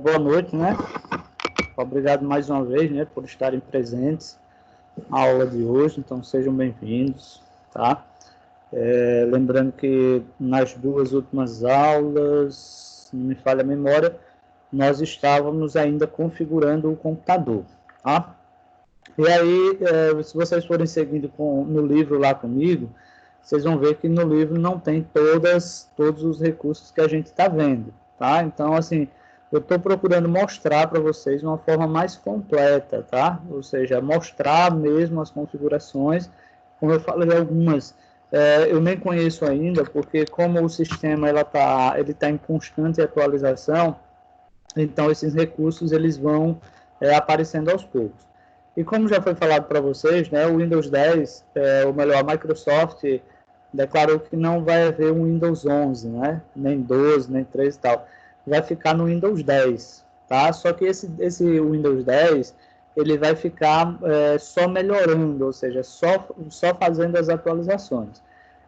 Boa noite, né? Obrigado mais uma vez, né, por estarem presentes na aula de hoje, então sejam bem-vindos, tá? Lembrando que nas duas últimas aulas, se não me falha a memória, nós estávamos ainda configurando o computador, tá? E aí, se vocês forem seguindo no livro lá comigo, vocês vão ver que no livro não tem todos os recursos que a gente está vendo, tá? Então, assim, eu estou procurando mostrar para vocês uma forma mais completa, tá? Ou seja, mostrar mesmo as configurações, como eu falei algumas, eu nem conheço ainda, porque como o sistema ele tá em constante atualização, então esses recursos eles vão aparecendo aos poucos. E como já foi falado para vocês, né, o Windows 10, ou melhor, a Microsoft declarou que não vai haver um Windows 11, né, nem 12, nem 13 e tal. Vai ficar no Windows 10, tá? Só que esse Windows 10, ele vai ficar só melhorando, ou seja, só fazendo as atualizações.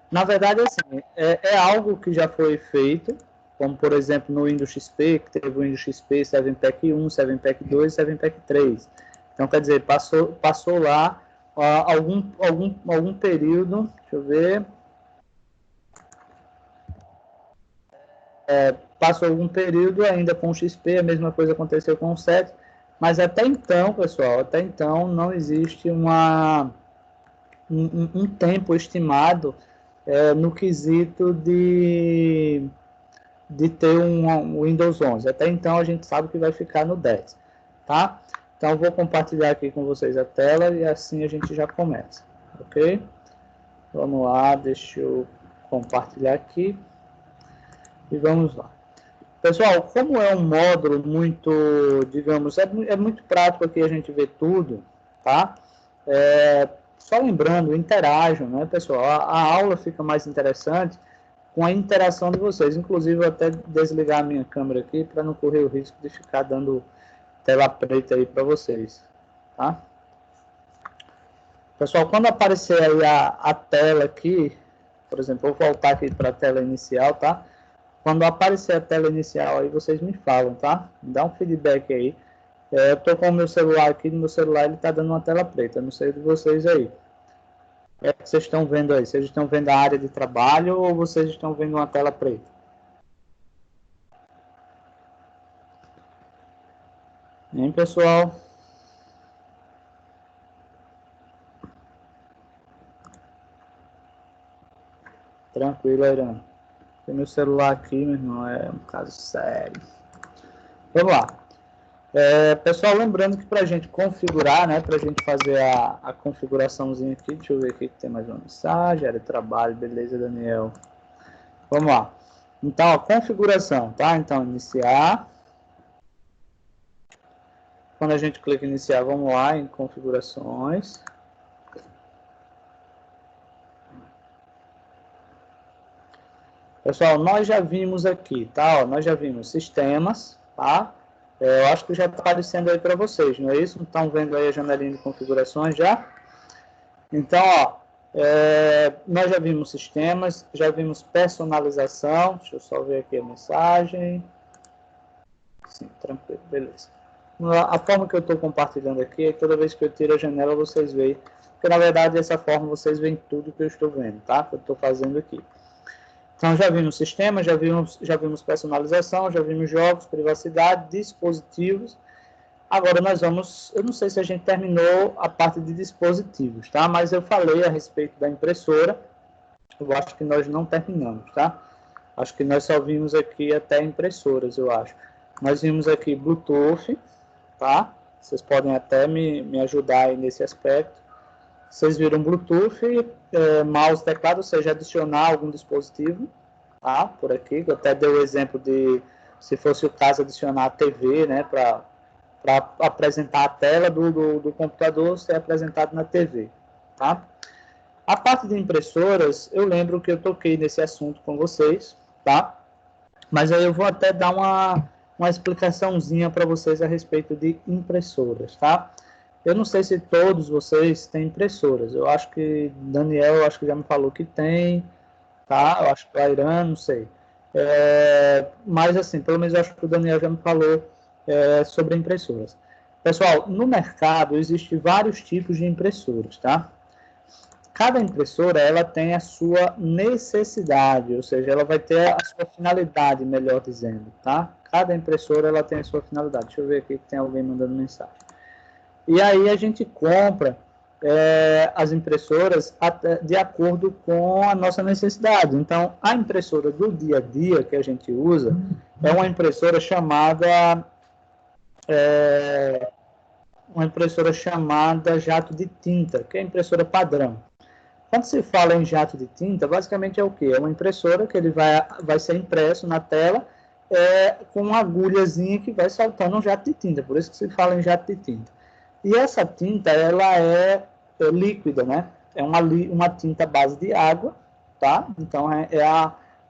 Na verdade, assim, é algo que já foi feito, como, por exemplo, no Windows XP, que teve o Windows XP 7 Pack 1, 7 Pack 2 e 7 Pack 3. Então, quer dizer, passou lá algum período, deixa eu ver, passou algum período ainda com o XP, a mesma coisa aconteceu com o 7, mas até então, pessoal, até então não existe um tempo estimado no quesito de ter um Windows 11. Até então a gente sabe que vai ficar no 10, tá? Então eu vou compartilhar aqui com vocês a tela e assim a gente já começa, ok? Vamos lá, deixa eu compartilhar aqui e vamos lá. Pessoal, como é um módulo muito, digamos, é muito prático aqui a gente ver tudo, tá? Só lembrando, interajam, né, pessoal? A aula fica mais interessante com a interação de vocês. Inclusive, eu até desligar a minha câmera aqui para não correr o risco de ficar dando tela preta aí para vocês, tá? Pessoal, quando aparecer aí a tela aqui, por exemplo, eu vou voltar aqui para a tela inicial, tá? Quando aparecer a tela inicial aí, vocês me falam, tá? Me dá um feedback aí. Eu tô com o meu celular aqui, no meu celular ele tá dando uma tela preta, não sei de vocês aí. O que vocês estão vendo aí? Vocês estão vendo a área de trabalho ou vocês estão vendo uma tela preta? Hein, pessoal? Tranquilo, Irã. Tem meu celular aqui, meu irmão, é um caso sério. Vamos lá. Pessoal, lembrando que para a gente configurar, né, para a gente fazer a configuraçãozinha aqui, deixa eu ver aqui que tem mais uma mensagem, área de trabalho, beleza, Daniel. Vamos lá. Então, a configuração, tá? Então, iniciar. Quando a gente clica em iniciar, vamos lá em configurações. Pessoal, nós já vimos aqui, tá? Ó, nós já vimos sistemas, tá? Eu acho que já está aparecendo aí para vocês, não é isso? Estão vendo aí a janelinha de configurações já? Então, ó, nós já vimos sistemas, já vimos personalização. Deixa eu só ver aqui a mensagem. Sim, tranquilo, beleza. A forma que eu estou compartilhando aqui é que toda vez que eu tiro a janela, vocês veem. Porque, na verdade, dessa forma, vocês veem tudo que eu estou vendo, tá? Que eu estou fazendo aqui. Então, já vimos sistema, já vimos personalização, já vimos jogos, privacidade, dispositivos. Agora nós vamos, eu não sei se a gente terminou a parte de dispositivos, tá? Mas eu falei a respeito da impressora, eu acho que nós não terminamos, tá? Acho que nós só vimos aqui até impressoras, eu acho. Nós vimos aqui Bluetooth, tá? Vocês podem até me ajudar aí nesse aspecto. Vocês viram Bluetooth, mouse, teclado, ou seja, adicionar algum dispositivo, tá? Por aqui, eu até dei o exemplo de, se fosse o caso, adicionar a TV, né? Para apresentar a tela do computador ser apresentado na TV, tá? A parte de impressoras, eu lembro que eu toquei nesse assunto com vocês, tá? Mas aí eu vou até dar uma explicaçãozinha para vocês a respeito de impressoras, tá? Eu não sei se todos vocês têm impressoras. Eu acho que Daniel, eu acho que já me falou que tem, tá? Eu acho que a Irã, não sei. Mas, assim, pelo menos eu acho que o Daniel já me falou sobre impressoras. Pessoal, no mercado existem vários tipos de impressoras, tá? Cada impressora, ela tem a sua necessidade, ou seja, ela vai ter a sua finalidade, melhor dizendo, tá? Cada impressora, ela tem a sua finalidade. Deixa eu ver aqui que tem alguém mandando mensagem. E aí a gente compra as impressoras de acordo com a nossa necessidade. Então, a impressora do dia a dia que a gente usa é uma impressora chamada jato de tinta, que é a impressora padrão. Quando se fala em jato de tinta, basicamente é o quê? É uma impressora que ele vai ser impresso na tela com uma agulhazinha que vai soltando um jato de tinta, por isso que se fala em jato de tinta. E essa tinta, ela é líquida, né? É uma tinta à base de água, tá? Então, é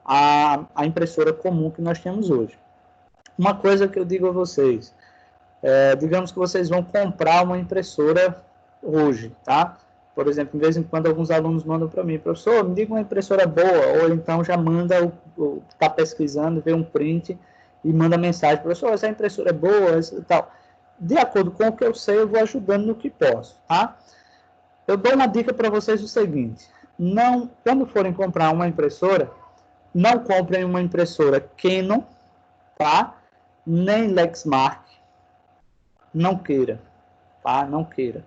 a impressora comum que nós temos hoje. Uma coisa que eu digo a vocês, digamos que vocês vão comprar uma impressora hoje, tá? Por exemplo, de vez em quando alguns alunos mandam para mim, professor, me diga uma impressora boa, ou então já manda, está pesquisando, vê um print e manda mensagem, professor, essa impressora é boa, e tal. De acordo com o que eu sei, eu vou ajudando no que posso, tá? Eu dou uma dica para vocês o seguinte, quando forem comprar uma impressora, não comprem uma impressora Canon, tá? Nem Lexmark, não queira, tá? Não queira.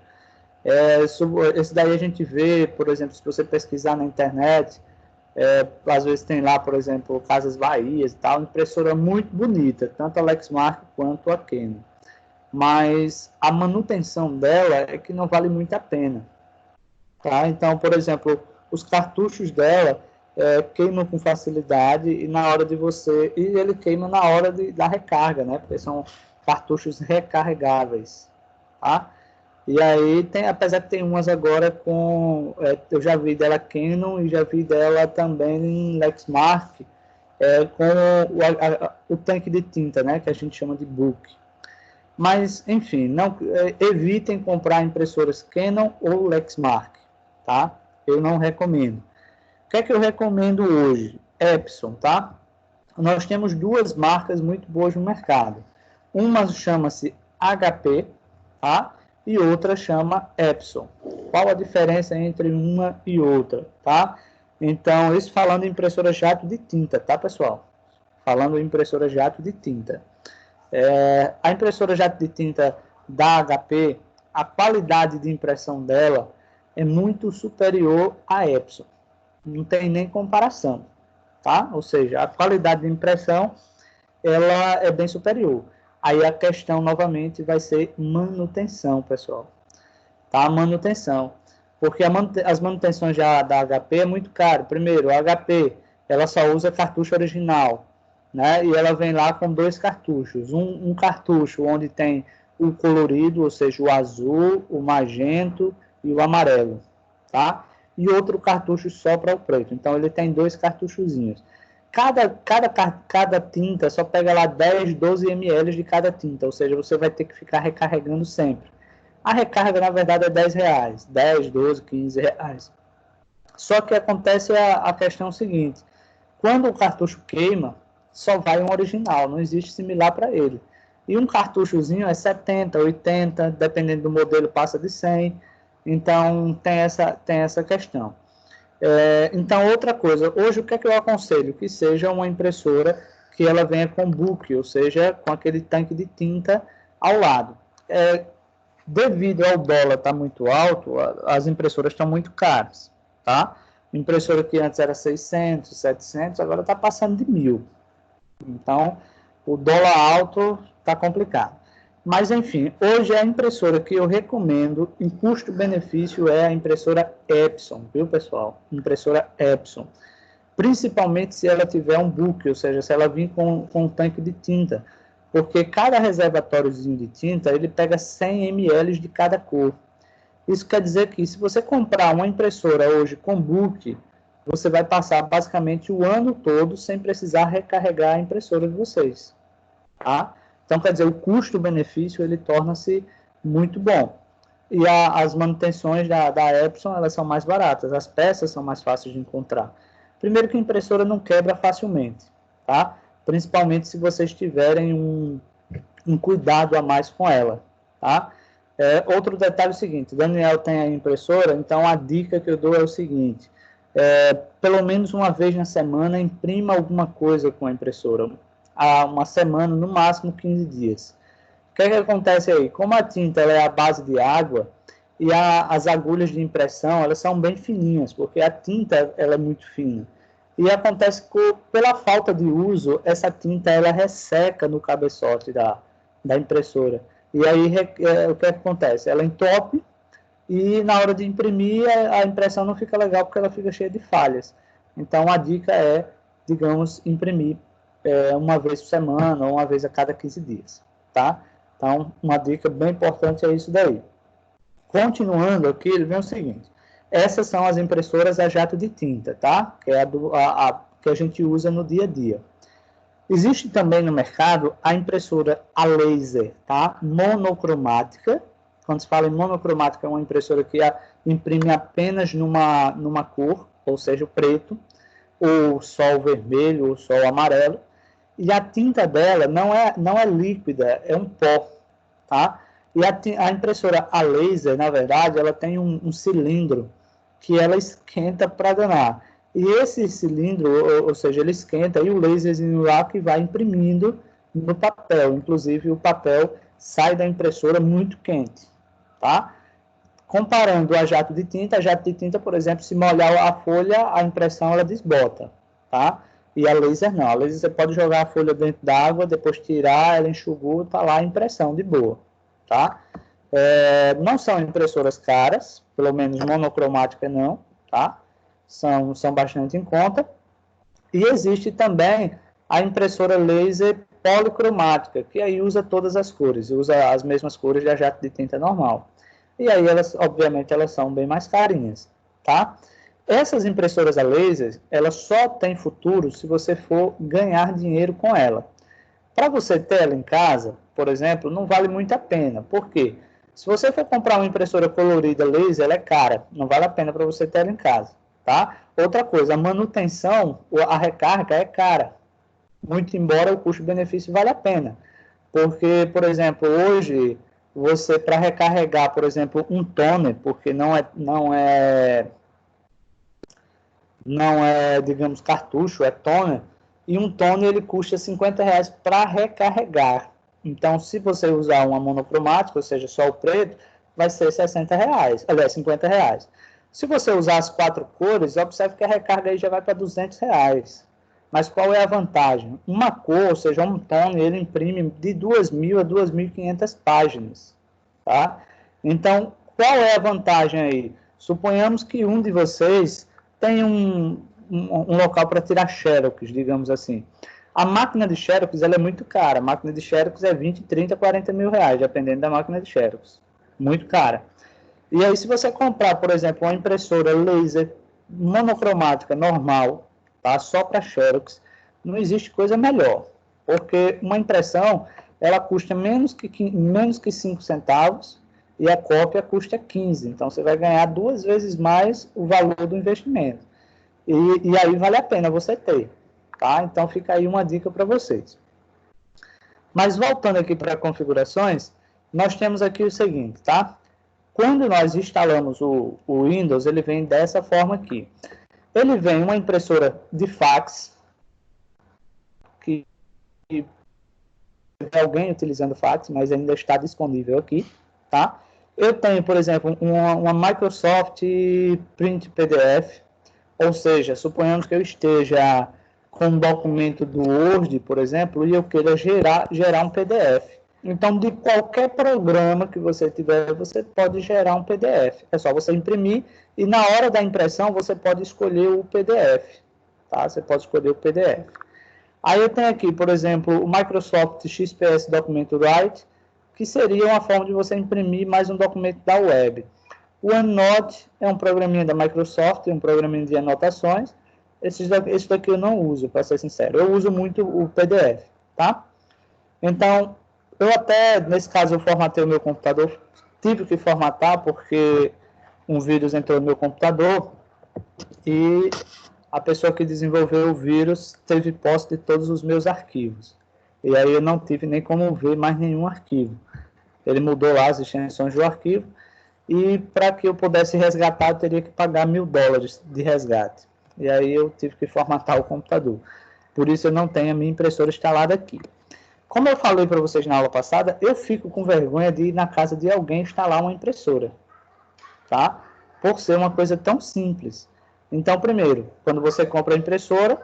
Esse daí a gente vê, por exemplo, se você pesquisar na internet, às vezes tem lá, por exemplo, Casas Bahias e tal, impressora muito bonita, tanto a Lexmark quanto a Canon. Mas a manutenção dela é que não vale muito a pena. Tá? Então, por exemplo, os cartuchos dela queimam com facilidade e ele queima na hora da recarga, né? Porque são cartuchos recarregáveis, tá? E aí apesar que tem umas agora eu já vi dela Canon e já vi dela também em Lexmark, com o tanque de tinta, né? Que a gente chama de book. Mas, enfim, evitem comprar impressoras Canon ou Lexmark, tá? Eu não recomendo. O que é que eu recomendo hoje? Epson, tá? Nós temos duas marcas muito boas no mercado. Uma chama-se HP, tá? E outra chama Epson. Qual a diferença entre uma e outra, tá? Então, isso falando em impressora jato de tinta, tá, pessoal? Falando em impressora jato de tinta. A impressora jato de tinta da HP, a qualidade de impressão dela é muito superior à Epson. Não tem nem comparação, tá? Ou seja, a qualidade de impressão ela é bem superior. Aí a questão, novamente, vai ser manutenção, pessoal. Tá? Manutenção. Porque as manutenções da HP é muito caro. Primeiro, a HP, ela só usa cartucho original, né? E ela vem lá com dois cartuchos. Um cartucho onde tem o colorido, ou seja, o azul, o magento e o amarelo, tá? E outro cartucho só para o preto. Então, ele tem dois cartuchozinhos. Cada tinta só pega lá 10, 12 ml de cada tinta, ou seja, você vai ter que ficar recarregando sempre. A recarga, na verdade, é R$10, 10, 12, 15 reais. Só que acontece a questão seguinte, quando o cartucho queima, só vai um original, não existe similar para ele. E um cartuchozinho é 70, 80, dependendo do modelo, passa de 100. Então, tem essa questão. Então, outra coisa, hoje o que é que eu aconselho? Que seja uma impressora que ela venha com book, ou seja, com aquele tanque de tinta ao lado. Devido ao dólar estar muito alto, as impressoras estão muito caras, tá? Impressora que antes era 600, 700, agora está passando de 1.000. Então, o dólar alto está complicado. Mas, enfim, hoje a impressora que eu recomendo em custo-benefício é a impressora Epson, viu, pessoal? Impressora Epson. Principalmente se ela tiver um book, ou seja, se ela vir com um tanque de tinta. Porque cada reservatóriozinho de tinta, ele pega 100 ml de cada cor. Isso quer dizer que se você comprar uma impressora hoje com book, você vai passar basicamente o ano todo sem precisar recarregar a impressora de vocês, tá? Então, quer dizer, o custo-benefício, ele torna-se muito bom. E as manutenções da Epson, elas são mais baratas, as peças são mais fáceis de encontrar. Primeiro que a impressora não quebra facilmente, tá? Principalmente se vocês tiverem um cuidado a mais com ela, tá? Outro detalhe é o seguinte, o Daniel tem a impressora, então a dica que eu dou é o seguinte, pelo menos uma vez na semana, imprima alguma coisa com a impressora, há uma semana, no máximo 15 dias. O que acontece aí? Como a tinta ela é à base de água, e as agulhas de impressão, elas são bem fininhas, porque a tinta ela é muito fina. E acontece que, pela falta de uso, essa tinta ela resseca no cabeçote da impressora. E aí, o que acontece? Ela entope e na hora de imprimir, a impressão não fica legal porque ela fica cheia de falhas. Então, a dica é, digamos, imprimir uma vez por semana ou uma vez a cada 15 dias, tá? Então, uma dica bem importante é isso daí. Continuando aqui, ele vem o seguinte, essas são as impressoras a jato de tinta, tá? Que é que a gente usa no dia a dia. Existe também no mercado a impressora a laser, tá? Monocromática. Quando se fala em monocromática, é uma impressora que imprime apenas numa cor, ou seja, o preto, ou só o vermelho, ou só o amarelo. E a tinta dela não é líquida, é um pó, tá? E a impressora a laser, na verdade, ela tem um cilindro que ela esquenta para danar. E esse cilindro, ou seja, ele esquenta e o laserzinho lá que vai imprimindo no papel. Inclusive, o papel sai da impressora muito quente, tá? Comparando a jato de tinta, por exemplo, se molhar a folha, a impressão ela desbota, tá? E a laser não. A laser você pode jogar a folha dentro d'água, depois tirar, ela enxugou, tá lá a impressão de boa, tá? Não são impressoras caras, pelo menos monocromática não, tá? São bastante em conta. E existe também a impressora laser policromática, que aí usa todas as cores, usa as mesmas cores da jato de tinta normal. E aí, obviamente, elas são bem mais carinhas, tá? Essas impressoras a laser, elas só têm futuro se você for ganhar dinheiro com ela. Para você ter ela em casa, por exemplo, não vale muito a pena. Por quê? Se você for comprar uma impressora colorida laser, ela é cara. Não vale a pena para você ter ela em casa, tá? Outra coisa, a manutenção, a recarga é cara. Muito embora o custo-benefício vale a pena. Porque, por exemplo, hoje, você, para recarregar, por exemplo, um toner, porque não é, digamos, cartucho, é toner, e um toner ele custa R$50 para recarregar. Então, se você usar uma monocromática, ou seja, só o preto, vai ser R$60, aliás, R$50. Se você usar as 4 cores, observe que a recarga aí já vai para R$200. Mas qual é a vantagem? Uma cor, ou seja, um toner, ele imprime de 2.000 a 2.500 páginas, tá? Então, qual é a vantagem aí? Suponhamos que um de vocês tem um local para tirar xerox, digamos assim. A máquina de xerox ela é muito cara. A máquina de xerox é 20, 30, 40 mil reais, dependendo da máquina de xerox. Muito cara. E aí, se você comprar, por exemplo, uma impressora laser monocromática normal, tá? Só para xerox, não existe coisa melhor. Porque uma impressão, ela custa menos que 5 centavos e a cópia custa 15. Então, você vai ganhar 2 vezes mais o valor do investimento. E aí vale a pena você ter, tá? Então, fica aí uma dica para vocês. Mas voltando aqui para configurações, nós temos aqui o seguinte, tá? Quando nós instalamos o Windows, ele vem dessa forma aqui. Ele vem uma impressora de fax, que tem alguém utilizando fax, mas ainda está disponível aqui, tá? Eu tenho, por exemplo, uma Microsoft Print PDF, ou seja, suponhamos que eu esteja com um documento do Word, por exemplo, e eu queira gerar um PDF. Então, de qualquer programa que você tiver, você pode gerar um PDF. É só você imprimir e na hora da impressão você pode escolher o PDF, tá? Você pode escolher o PDF. Aí eu tenho aqui, por exemplo, o Microsoft XPS Document Write, que seria uma forma de você imprimir mais um documento da web. O OneNote é um programinha da Microsoft, um programinha de anotações. Esse daqui eu não uso, para ser sincero. Eu uso muito o PDF, tá? Então, eu até, nesse caso, eu formatei o meu computador. Tive que formatar porque um vírus entrou no meu computador e a pessoa que desenvolveu o vírus teve posse de todos os meus arquivos. E aí eu não tive nem como ver mais nenhum arquivo. Ele mudou lá as extensões do arquivo, e para que eu pudesse resgatar, eu teria que pagar $1.000 de resgate. E aí eu tive que formatar o computador. Por isso eu não tenho a minha impressora instalada aqui. Como eu falei para vocês na aula passada, eu fico com vergonha de ir na casa de alguém instalar uma impressora, tá? Por ser uma coisa tão simples. Então, primeiro, quando você compra a impressora,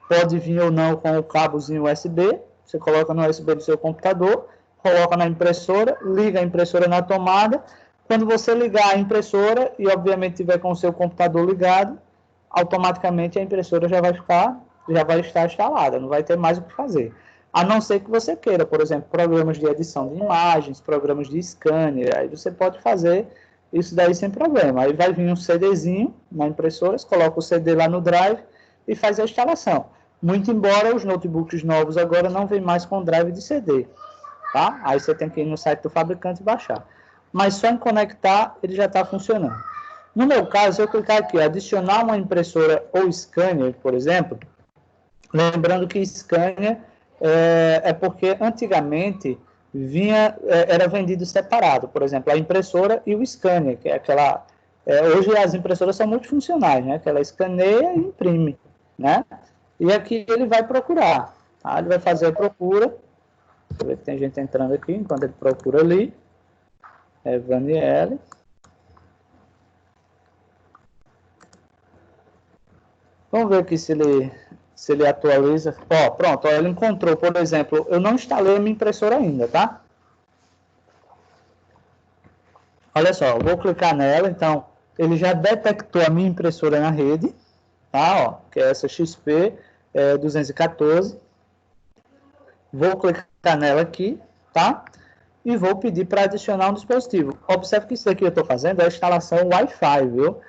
pode vir ou não com o cabozinho USB, você coloca no USB do seu computador, coloca na impressora, liga a impressora na tomada. Quando você ligar a impressora e, obviamente, tiver com o seu computador ligado, automaticamente a impressora já vai estar instalada, não vai ter mais o que fazer. A não ser que você queira, por exemplo, programas de edição de imagens, programas de scanner, aí você pode fazer isso daí sem problema. Aí vai vir um CDzinho na impressora, você coloca o CD lá no drive e faz a instalação. Muito embora os notebooks novos agora não vêm mais com drive de CD, tá? Aí você tem que ir no site do fabricante e baixar. Mas só em conectar ele já está funcionando. No meu caso, se eu clicar aqui, adicionar uma impressora ou scanner, por exemplo, lembrando que scanner é porque antigamente era vendido separado, por exemplo, a impressora e o scanner, que é aquela... hoje as impressoras são multifuncionais, né? Que ela escaneia e imprime, né? E aqui ele vai procurar, tá? Ele vai fazer a procura. Deixa eu ver que tem gente entrando aqui, enquanto ele procura ali. Evaniele. Vamos ver aqui se ele atualiza. Ó, pronto, ó, ele encontrou, por exemplo, eu não instalei a minha impressora ainda, tá? Olha só, eu vou clicar nela, então, ele já detectou a minha impressora na rede, tá? Ó, que é essa XP 214. Vou clicar nela aqui, tá? E vou pedir para adicionar um dispositivo. Observe que isso aqui eu estou fazendo é a instalação Wi-Fi, viu?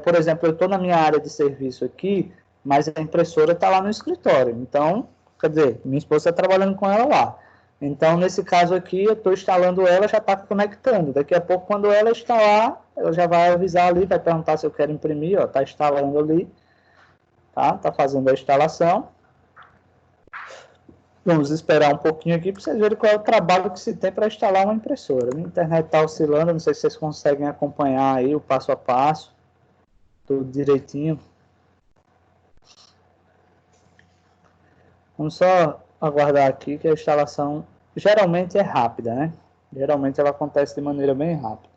Por exemplo, eu estou na minha área de serviço aqui, mas a impressora está lá no escritório. Então, quer dizer, minha esposa está trabalhando com ela lá. Então, nesse caso aqui, eu estou instalando ela, já está conectando. Daqui a pouco, quando ela instalar, ela já vai avisar ali, vai perguntar se eu quero imprimir, ó, está instalando ali, tá? Está fazendo a instalação. Vamos esperar um pouquinho aqui para vocês verem qual é o trabalho que se tem para instalar uma impressora. A internet está oscilando, não sei se vocês conseguem acompanhar aí o passo a passo, tudo direitinho. Vamos só aguardar aqui que a instalação geralmente é rápida, né? Geralmente ela acontece de maneira bem rápida.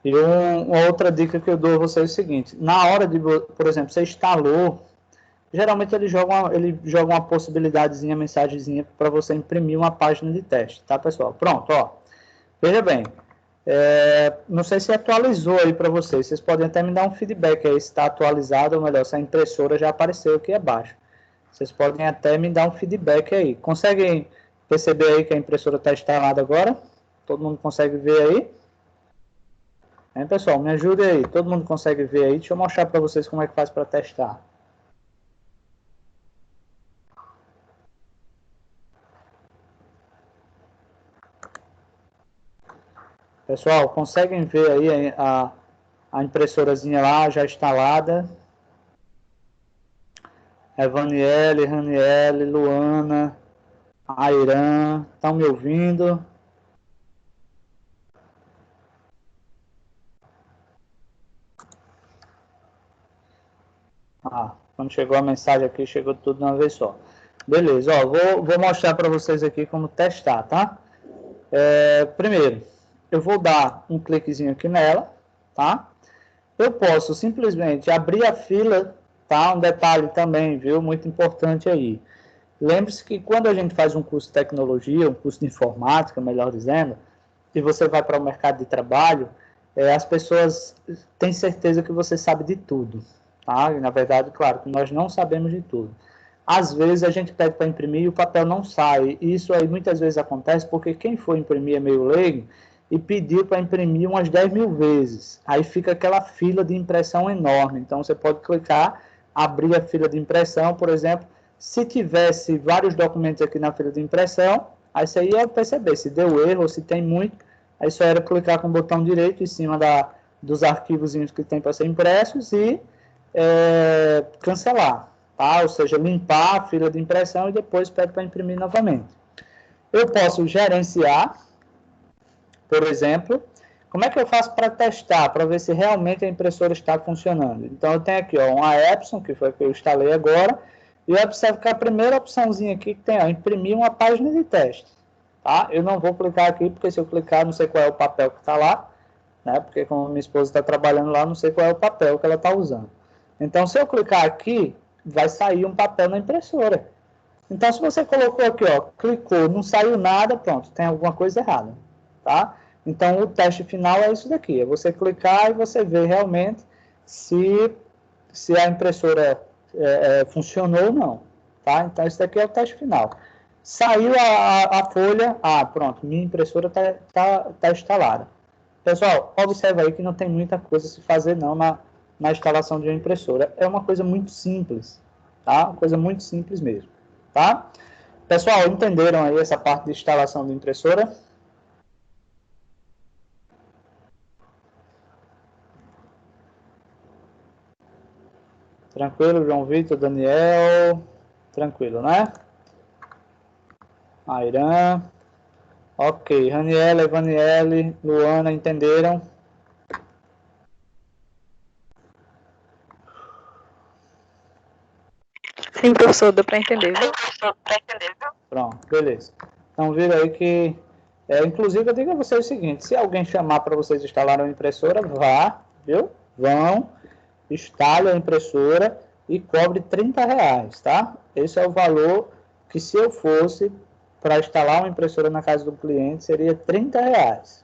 E uma outra dica que eu dou a vocês é o seguinte: na hora de, por exemplo, você instalou, geralmente ele joga uma possibilidadezinha, mensagenzinha para você imprimir uma página de teste, tá, pessoal? Pronto, ó. Veja bem, não sei se atualizou aí para vocês. Vocês podem até me dar um feedback aí se está atualizado, ou melhor, se a impressora já apareceu aqui abaixo. Vocês podem até me dar um feedback aí. Conseguem perceber aí que a impressora está instalada agora? Todo mundo consegue ver aí? Pessoal, me ajude aí. Todo mundo consegue ver aí? Deixa eu mostrar para vocês como é que faz para testar. Pessoal, conseguem ver aí a impressorazinha lá já instalada? Evaniele, Raniele, Luana, Airan, estão me ouvindo? Quando chegou a mensagem aqui, chegou tudo de uma vez só. Beleza, ó, vou mostrar para vocês aqui como testar, tá? Primeiro, eu vou dar um cliquezinho aqui nela, tá? Eu posso simplesmente abrir a fila, tá? Um detalhe também, viu? Muito importante aí. Lembre-se que quando a gente faz um curso de tecnologia, um curso de informática, melhor dizendo, e você vai para o mercado de trabalho, as pessoas têm certeza que você sabe de tudo, tá? E, na verdade, claro, que nós não sabemos de tudo. Às vezes a gente pede para imprimir e o papel não sai. E isso aí muitas vezes acontece porque quem for imprimir é meio leigo e pediu para imprimir umas 10.000 vezes. Aí fica aquela fila de impressão enorme. Então você pode clicar, abrir a fila de impressão, por exemplo. Se tivesse vários documentos aqui na fila de impressão, Aí isso aí é perceber se deu erro ou se tem muito. Aí só era clicar com o botão direito em cima dos arquivos que tem para ser impressos e cancelar, tá? Ou seja, limpar a fila de impressão e depois pede para imprimir novamente. Eu posso gerenciar, por exemplo. Como é que eu faço para testar, para ver se realmente a impressora está funcionando? Então, eu tenho aqui ó, uma Epson, que foi a que eu instalei agora, e eu observo que a primeira opçãozinha aqui que tem, ó, imprimir uma página de teste. Tá? Eu não vou clicar aqui, porque se eu clicar, não sei qual é o papel que está lá, né? Porque como minha esposa está trabalhando lá, não sei qual é o papel que ela está usando. Então, se eu clicar aqui, vai sair um papel na impressora. Então, se você colocou aqui, ó, clicou, não saiu nada, pronto, tem alguma coisa errada, tá? Então, o teste final é isso daqui, é você clicar e você ver realmente se a impressora funcionou ou não, tá? Então, isso daqui é o teste final. Saiu a folha, pronto, minha impressora tá instalada. Pessoal, observa aí que não tem muita coisa a se fazer não na instalação de uma impressora. É uma coisa muito simples, tá? Uma coisa muito simples mesmo, tá? Pessoal, entenderam aí essa parte de instalação de impressora? Tranquilo, João Vitor, Daniel, tranquilo, né? Airan, ok, Raniela, Evaniele, Luana, entenderam? Sim, professor, deu para entender, viu? Pronto, beleza. Então, viram aí que, inclusive, eu digo a vocês o seguinte, se alguém chamar para vocês instalarem uma impressora, vá, viu? Vão, instale a impressora e cobre R$30, tá? Esse é o valor que, se eu fosse para instalar uma impressora na casa do cliente, seria R$30,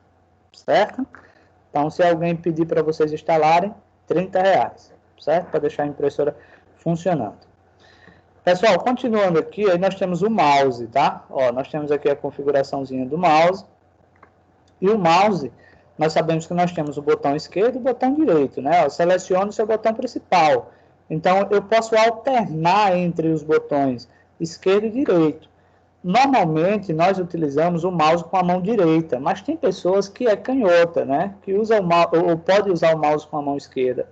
certo? Então, se alguém pedir para vocês instalarem, R$30, certo? Para deixar a impressora funcionando. Pessoal, continuando aqui, aí nós temos o mouse, tá? Ó, nós temos aqui a configuraçãozinha do mouse. E o mouse, nós sabemos que nós temos o botão esquerdo e o botão direito, né? Ó, selecione o seu botão principal. Então, eu posso alternar entre os botões esquerdo e direito. Normalmente, nós utilizamos o mouse com a mão direita, mas tem pessoas que é canhota, né? Que usa o mouse, ou pode usar o mouse com a mão esquerda.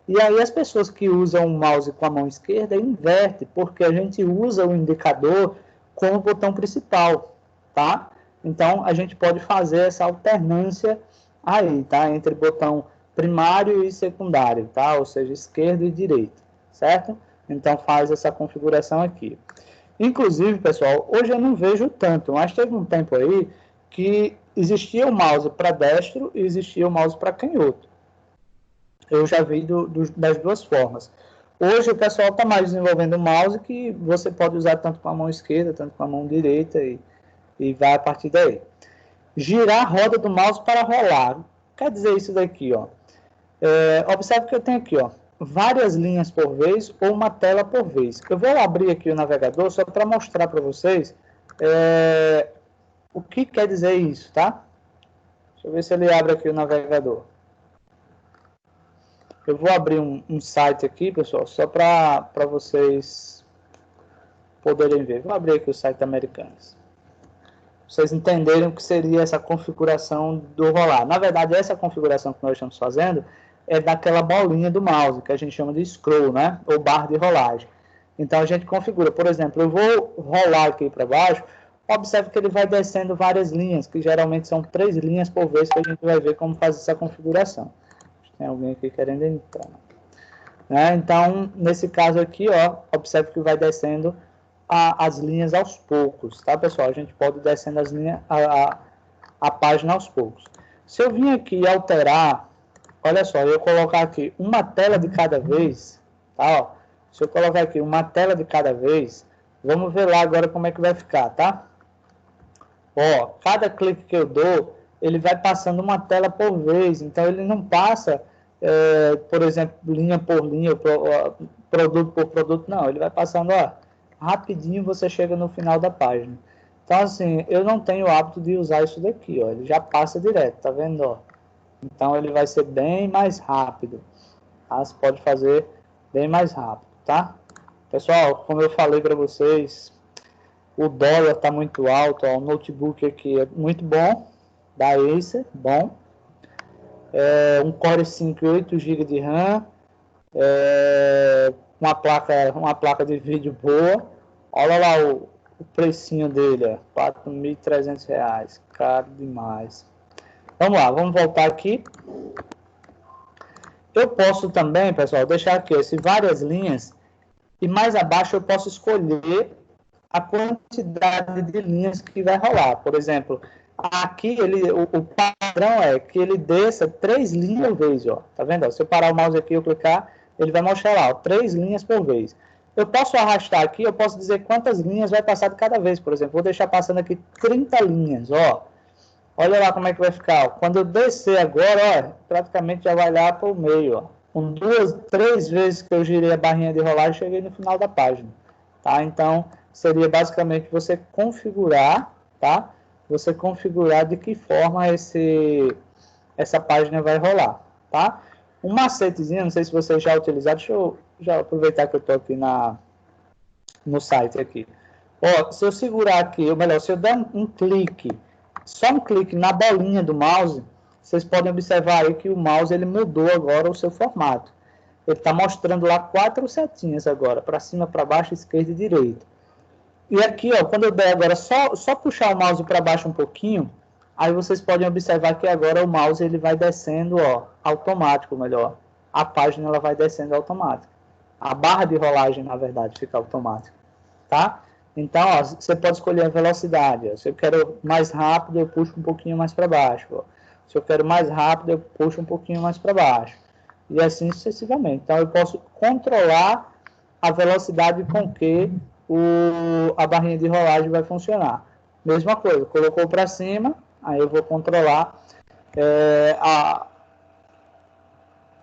E aí as pessoas que usam o mouse com a mão esquerda inverte, porque a gente usa o indicador com o botão principal, tá? Então, a gente pode fazer essa alternância aí, tá? Entre botão primário e secundário, tá? Ou seja, esquerdo e direito, certo? Então, faz essa configuração aqui. Inclusive, pessoal, hoje eu não vejo tanto, mas teve um tempo aí que existia o mouse para destro e existia o mouse para canhoto. Eu já vi das duas formas. Hoje o pessoal está mais desenvolvendo o mouse que você pode usar tanto com a mão esquerda, tanto com a mão direita e vai a partir daí. Girar a roda do mouse para rolar. Quer dizer isso daqui, ó. Observe que eu tenho aqui, ó, várias linhas por vez ou uma tela por vez. Eu vou abrir aqui o navegador só para mostrar para vocês o que quer dizer isso, tá? Deixa eu ver se ele abre aqui o navegador. Eu vou abrir um site aqui, pessoal, só para vocês poderem ver. Vou abrir aqui o site Americanas. Vocês entenderem o que seria essa configuração do rolar. Na verdade, essa configuração que nós estamos fazendo é daquela bolinha do mouse, que a gente chama de scroll, né? Ou barra de rolagem. Então, a gente configura. Por exemplo, eu vou rolar aqui para baixo. Observe que ele vai descendo várias linhas, que geralmente são 3 linhas por vez, que a gente vai ver como fazer essa configuração. Tem alguém aqui querendo entrar. Né? Então, nesse caso aqui, ó, observe que vai descendo as linhas aos poucos, tá, pessoal? A gente pode ir descendo as linhas, a página aos poucos. Se eu vim aqui e alterar, olha só, eu colocar aqui uma tela de cada vez, tá? Ó, se eu colocar aqui uma tela de cada vez, vamos ver lá agora como é que vai ficar, tá? Ó, cada clique que eu dou, ele vai passando uma tela por vez, então ele não passa, por exemplo, linha por linha, produto por produto, não, ele vai passando, ó, rapidinho você chega no final da página. Então, assim, eu não tenho o hábito de usar isso daqui, ó, ele já passa direto, tá vendo, ó? Então, ele vai ser bem mais rápido, tá? Você pode fazer bem mais rápido, tá? Pessoal, como eu falei para vocês, o dólar está muito alto, ó, o notebook aqui é muito bom, da Acer, bom. Um Core 5 e 8 GB de RAM, uma placa de vídeo boa. Olha lá o precinho dele, R$ 4.300, caro demais. Vamos lá, vamos voltar aqui. Eu posso também, pessoal, deixar aqui várias linhas e mais abaixo eu posso escolher a quantidade de linhas que vai rolar. Por exemplo, aqui o padrão é que ele desça 3 linhas por vez, ó. Tá vendo? Se eu parar o mouse aqui e eu clicar, ele vai mostrar lá, ó, 3 linhas por vez. Eu posso arrastar aqui, eu posso dizer quantas linhas vai passar de cada vez. Por exemplo, vou deixar passando aqui 30 linhas, ó. Olha lá como é que vai ficar. Ó. Quando eu descer agora, ó, praticamente já vai lá para o meio, ó. Com 2, 3 vezes que eu girei a barrinha de rolagem, cheguei no final da página, tá? Então, seria basicamente você configurar, tá? Você configurar de que forma essa página vai rolar, tá? Um macetezinho, não sei se vocês já utilizaram, deixa eu já aproveitar que eu estou aqui no site aqui. Ó, se eu segurar aqui, ou melhor, se eu der um clique, só um clique na bolinha do mouse, vocês podem observar aí que o mouse ele mudou agora o seu formato. Ele está mostrando lá 4 setinhas agora, para cima, para baixo, esquerda e direita. E aqui, ó, quando eu der agora só puxar o mouse para baixo um pouquinho, aí vocês podem observar que agora o mouse ele vai descendo, ó, automático, melhor. A página ela vai descendo automático. A barra de rolagem, na verdade, fica automática, tá? Então, ó, você pode escolher a velocidade. Ó. Se eu quero mais rápido, eu puxo um pouquinho mais para baixo. Ó. Se eu quero mais rápido, eu puxo um pouquinho mais para baixo. E assim sucessivamente. Então, eu posso controlar a velocidade com que a barrinha de rolagem vai funcionar. Mesma coisa, colocou para cima, aí eu vou controlar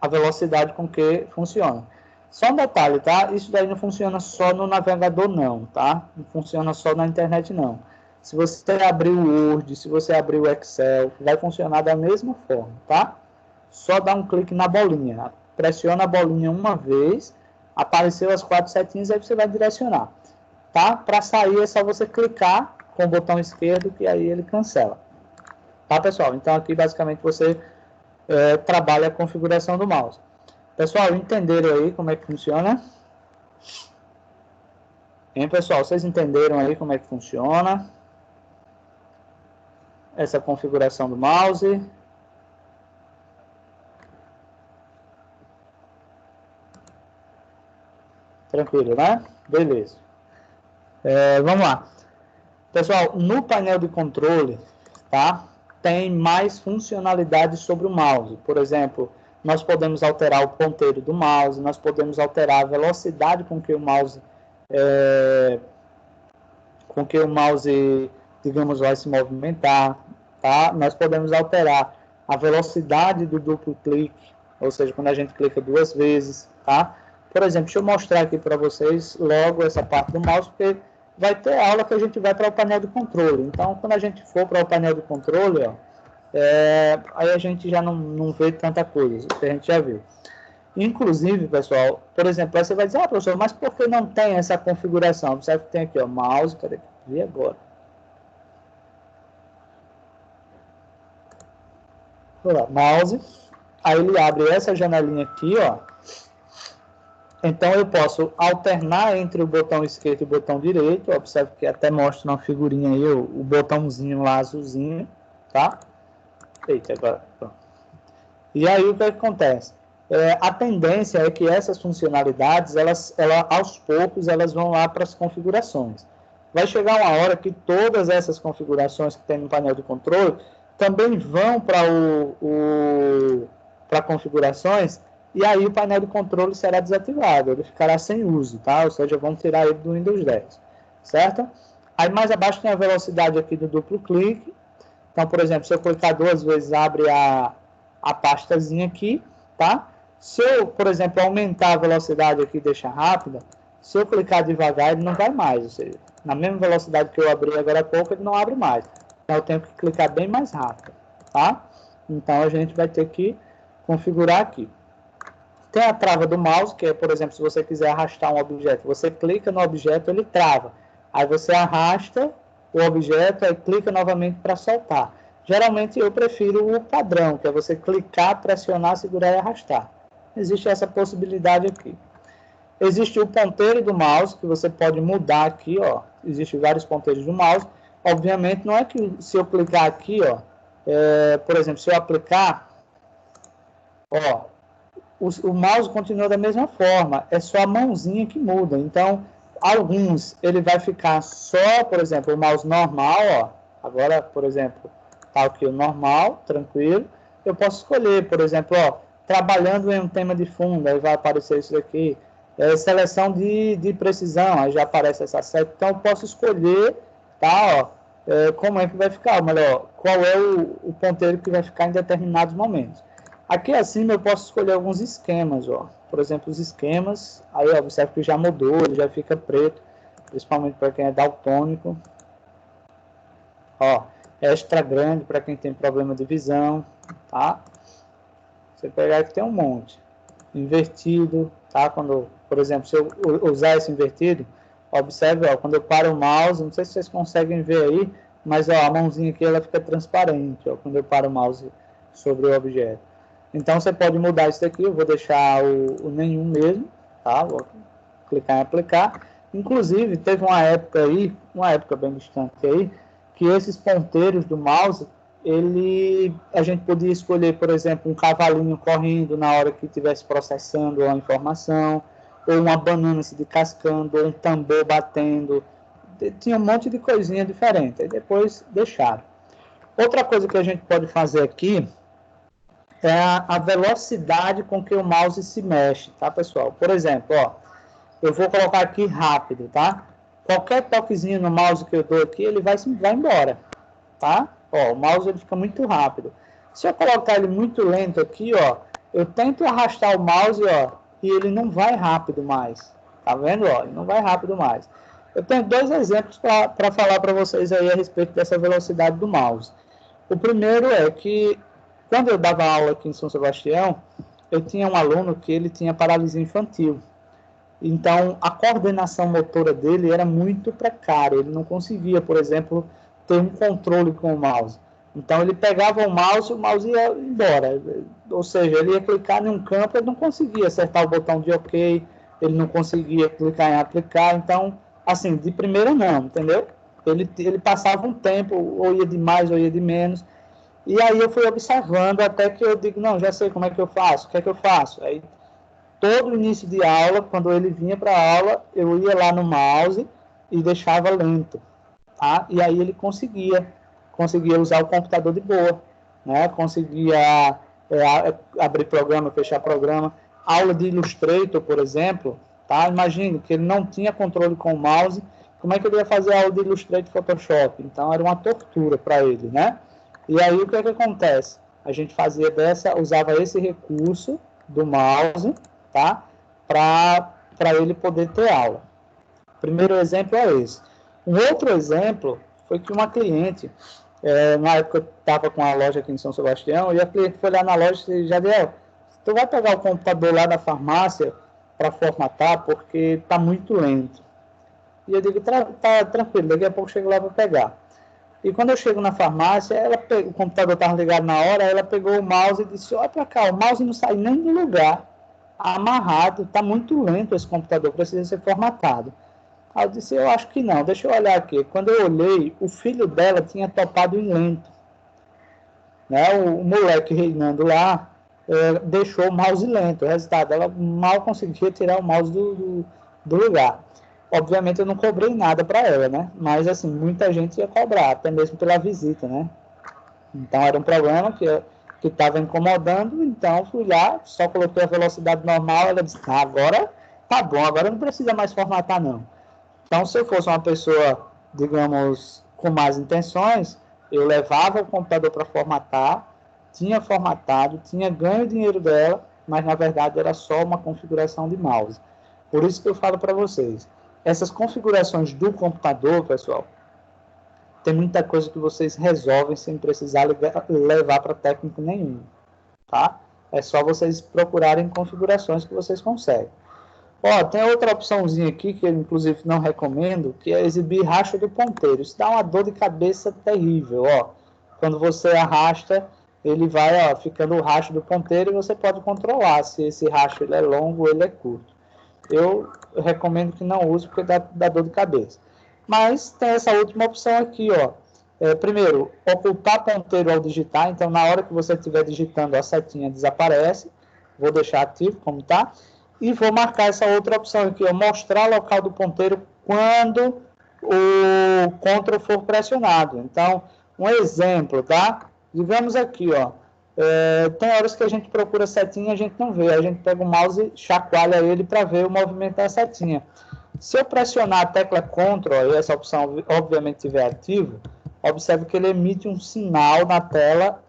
a velocidade com que funciona. Só um detalhe, tá? Isso daí não funciona só no navegador, não, tá? Não funciona só na internet, não. Se você abrir o Word, se você abrir o Excel, vai funcionar da mesma forma, tá? Só dá um clique na bolinha. Pressiona a bolinha uma vez, apareceu as 4 setinhas, aí você vai direcionar. Tá? Para sair é só você clicar com o botão esquerdo, que aí ele cancela. Tá, pessoal? Então, aqui, basicamente, você trabalha a configuração do mouse. Pessoal, entenderam aí como é que funciona? Hein, pessoal? Vocês entenderam aí como é que funciona essa configuração do mouse? Tranquilo, né? Beleza. Vamos lá. Pessoal, no painel de controle, tá? Tem mais funcionalidades sobre o mouse. Por exemplo, nós podemos alterar o ponteiro do mouse, nós podemos alterar a velocidade com que o mouse, digamos, vai se movimentar, tá? Nós podemos alterar a velocidade do duplo clique, ou seja, quando a gente clica 2 vezes, tá? Por exemplo, deixa eu mostrar aqui para vocês logo essa parte do mouse, porque vai ter aula que a gente vai para o painel de controle. Então, quando a gente for para o painel de controle, ó, aí a gente já não vê tanta coisa, que a gente já viu. Inclusive, pessoal, por exemplo, aí você vai dizer, professor, mas por que não tem essa configuração? Você tem aqui, ó, mouse, cadê? Vi agora. Olha lá, mouse. Aí ele abre essa janelinha aqui, ó. Então, eu posso alternar entre o botão esquerdo e o botão direito. Observe que até mostra uma figurinha aí, o botãozinho lá azulzinho, tá? Eita, agora, pronto. E aí, o que acontece? A tendência é que essas funcionalidades, aos poucos, elas vão lá para as configurações. Vai chegar uma hora que todas essas configurações que tem no painel de controle também vão para configurações, e aí o painel de controle será desativado, ele ficará sem uso, tá? Ou seja, vão tirar ele do Windows 10, certo? Aí mais abaixo tem a velocidade aqui do duplo clique. Então, por exemplo, se eu clicar 2 vezes, abre a pastazinha aqui, tá? Se eu, por exemplo, aumentar a velocidade aqui e deixar rápida, se eu clicar devagar, ele não vai mais, ou seja, na mesma velocidade que eu abri agora há pouco, ele não abre mais. Então, eu tenho que clicar bem mais rápido, tá? Então, a gente vai ter que configurar aqui. Tem a trava do mouse, que é, por exemplo, se você quiser arrastar um objeto, você clica no objeto, ele trava. Aí você arrasta o objeto, aí clica novamente para soltar. Geralmente eu prefiro o padrão, que é você clicar, pressionar, segurar e arrastar. Existe essa possibilidade aqui. Existe o ponteiro do mouse, que você pode mudar aqui, ó. Existem vários ponteiros do mouse. Obviamente, não é que se eu clicar aqui, ó, por exemplo, se eu aplicar, ó, o mouse continua da mesma forma, é só a mãozinha que muda. Então, alguns ele vai ficar só, por exemplo, o mouse normal, ó. Agora, por exemplo, tá aqui o normal, tranquilo. Eu posso escolher, por exemplo, ó, trabalhando em um tema de fundo, aí vai aparecer isso daqui. Seleção de precisão, aí já aparece essa seta. Então, eu posso escolher, tá, ó, como é que vai ficar, ou melhor, qual é o ponteiro que vai ficar em determinados momentos. Aqui acima eu posso escolher alguns esquemas, ó. Por exemplo, os esquemas, aí ó, observe que já mudou, ele já fica preto, principalmente para quem é daltônico. Ó, extra grande para quem tem problema de visão, tá? Você pegar aqui tem um monte. Invertido, tá? Quando, por exemplo, se eu usar esse invertido, observe, ó, quando eu paro o mouse, não sei se vocês conseguem ver aí, mas ó, a mãozinha aqui ela fica transparente, ó, quando eu paro o mouse sobre o objeto. Então, você pode mudar isso daqui, eu vou deixar o nenhum mesmo, tá? Vou clicar em aplicar. Inclusive, teve uma época aí, uma época bem distante aí, que esses ponteiros do mouse, a gente podia escolher, por exemplo, um cavalinho correndo na hora que estivesse processando a informação, ou uma banana se descascando, ou um tambor batendo. Tinha um monte de coisinha diferente, aí depois deixaram. Outra coisa que a gente pode fazer aqui é a velocidade com que o mouse se mexe, tá, pessoal? Por exemplo, ó, eu vou colocar aqui rápido, tá? Qualquer toquezinho no mouse que eu dou aqui, ele vai embora, tá? Ó, o mouse ele fica muito rápido. Se eu colocar ele muito lento aqui, ó, eu tento arrastar o mouse, ó, e ele não vai rápido mais. Tá vendo, ó? Ele não vai rápido mais. Eu tenho dois exemplos para falar para vocês aí a respeito dessa velocidade do mouse. O primeiro é que quando eu dava aula aqui em São Sebastião, eu tinha um aluno que ele tinha paralisia infantil. Então, a coordenação motora dele era muito precária. Ele não conseguia, por exemplo, ter um controle com o mouse. Então, ele pegava o mouse ia embora. Ou seja, ele ia clicar em um campo, ele não conseguia acertar o botão de OK, ele não conseguia clicar em aplicar. Então, assim, de primeira não, entendeu? Ele passava um tempo, ou ia de mais ou ia de menos. E aí eu fui observando até que eu digo, não, já sei como é que eu faço, o que é que eu faço? Aí, todo início de aula, quando ele vinha para a aula, eu ia lá no mouse e deixava lento, tá? E aí ele conseguia usar o computador de boa, né? Conseguia abrir programa, fechar programa. Aula de Illustrator, por exemplo, tá? Imagine que ele não tinha controle com o mouse, como é que ele ia fazer a aula de Illustrator e Photoshop? Então era uma tortura para ele, né? E aí o que é que acontece? A gente usava esse recurso do mouse, tá? Para ele poder ter aula. O primeiro exemplo é esse. Um outro exemplo foi que uma cliente, na época eu estava com a loja aqui em São Sebastião, e a cliente foi lá na loja e disse, Jadiel, tu vai pegar o computador lá da farmácia para formatar, porque está muito lento. E eu digo, tá tranquilo, daqui a pouco eu chego lá para pegar. E quando eu chego na farmácia, o computador estava ligado na hora, ela pegou o mouse e disse, olha para cá, o mouse não sai nem do lugar, amarrado, está muito lento esse computador, precisa ser formatado. Aí eu disse, eu acho que não, deixa eu olhar aqui. Quando eu olhei, o filho dela tinha topado em lento. Né? O moleque reinando lá deixou o mouse lento. O resultado, ela mal conseguia tirar o mouse do lugar. Obviamente eu não cobrei nada para ela, né? Mas assim, muita gente ia cobrar, até mesmo pela visita, né? Então era um problema que estava incomodando, então fui lá, só coloquei a velocidade normal, ela disse, agora tá bom, agora não precisa mais formatar não. Então se eu fosse uma pessoa, digamos, com más intenções, eu levava o computador para formatar, tinha formatado, tinha ganho o dinheiro dela, mas na verdade era só uma configuração de mouse. Por isso que eu falo para vocês, essas configurações do computador, pessoal, tem muita coisa que vocês resolvem sem precisar levar para técnico nenhum, tá? É só vocês procurarem configurações que vocês conseguem. Ó, tem outra opçãozinha aqui, que eu inclusive não recomendo, que é exibir racha do ponteiro. Isso dá uma dor de cabeça terrível, ó. Quando você arrasta, ele vai, ó, ficando o racho do ponteiro e você pode controlar se esse racho ele é longo ou ele é curto. Eu recomendo que não use porque dá dor de cabeça. Mas tem essa última opção aqui, ó. Primeiro, ocultar ponteiro ao digitar. Então, na hora que você estiver digitando, a setinha desaparece. Vou deixar ativo como está. E vou marcar essa outra opção aqui, ó, mostrar local do ponteiro quando o Ctrl for pressionado. Então, um exemplo, tá? Digamos aqui, ó. Tem horas que a gente procura setinha e a gente não vê. A gente pega o mouse e chacoalha ele para ver o movimento da setinha. Se eu pressionar a tecla Ctrl e essa opção obviamente estiver ativo, observe que ele emite um sinal na tela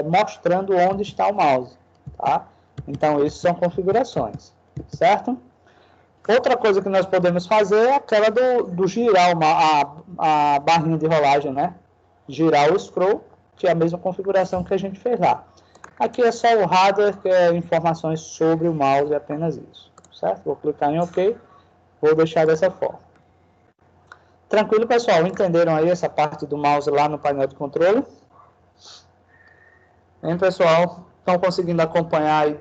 mostrando onde está o mouse. Tá? Então, isso são configurações. Certo? Outra coisa que nós podemos fazer é aquela do girar a barrinha de rolagem, né? Girar o scroll, que é a mesma configuração que a gente fez lá. Aqui é só o hardware, que é informações sobre o mouse, é apenas isso. Certo? Vou clicar em OK, vou deixar dessa forma. Tranquilo, pessoal? Entenderam aí essa parte do mouse lá no painel de controle? Hein, pessoal? Estão conseguindo acompanhar aí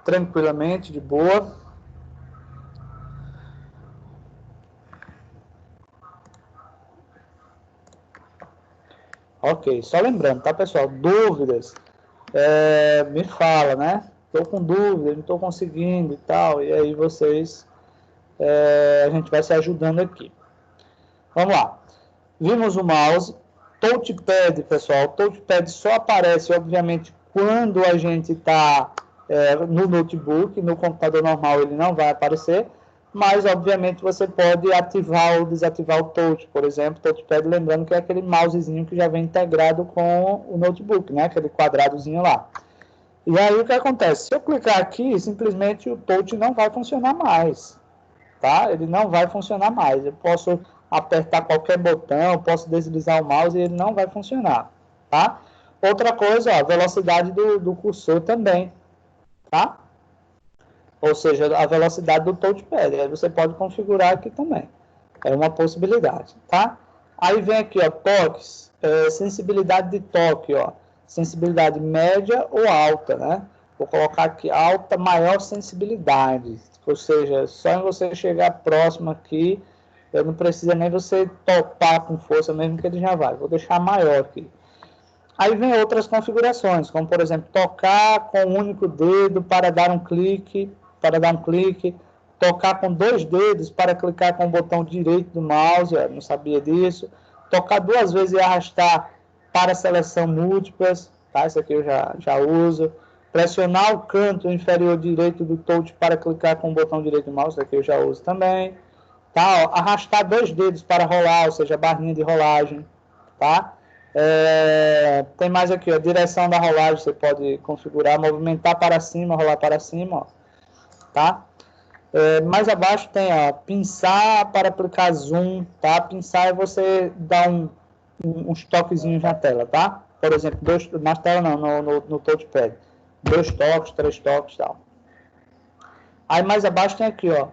tranquilamente, de boa? Ok, só lembrando, tá, pessoal? Dúvidas, me fala, né? Estou com dúvida, não estou conseguindo e tal, e aí vocês, a gente vai se ajudando aqui. Vamos lá. Vimos o mouse, touchpad, pessoal. Touchpad só aparece, obviamente, quando a gente está no notebook, no computador normal ele não vai aparecer, mas, obviamente, você pode ativar ou desativar o touch, por exemplo, touchpad, lembrando que é aquele mousezinho que já vem integrado com o notebook, né? Aquele quadradozinho lá. E aí, o que acontece? Se eu clicar aqui, simplesmente o touch não vai funcionar mais, tá? Ele não vai funcionar mais. Eu posso apertar qualquer botão, posso deslizar o mouse e ele não vai funcionar, tá? Outra coisa, ó, a velocidade do cursor também, tá? Ou seja, a velocidade do touchpad. Aí você pode configurar aqui também. É uma possibilidade, tá? Aí vem aqui, ó, toques, sensibilidade de toque, ó. Sensibilidade média ou alta, né? Vou colocar aqui alta, maior sensibilidade. Ou seja, só em você chegar próximo aqui, eu não precisa nem você topar com força mesmo que ele já vai. Vou deixar maior aqui. Aí vem outras configurações, como por exemplo, tocar com um único dedo para dar um clique, tocar com dois dedos para clicar com o botão direito do mouse, eu não sabia disso, tocar duas vezes e arrastar para seleção múltiplas, tá? Isso aqui eu já uso. Pressionar o canto inferior direito do touch para clicar com o botão direito do mouse, isso aqui eu já uso também. Tá? Ó, arrastar dois dedos para rolar, ou seja, barrinha de rolagem, tá? Tem mais aqui, ó, direção da rolagem, você pode configurar, movimentar para cima, rolar para cima, ó, tá? Mais abaixo tem, ó, pinçar para aplicar zoom, tá? Pinçar é você dar uns toquezinhos na tela, tá? Por exemplo, na tela não, no touchpad. 2 toques, 3 toques, tal. Aí mais abaixo tem aqui, ó,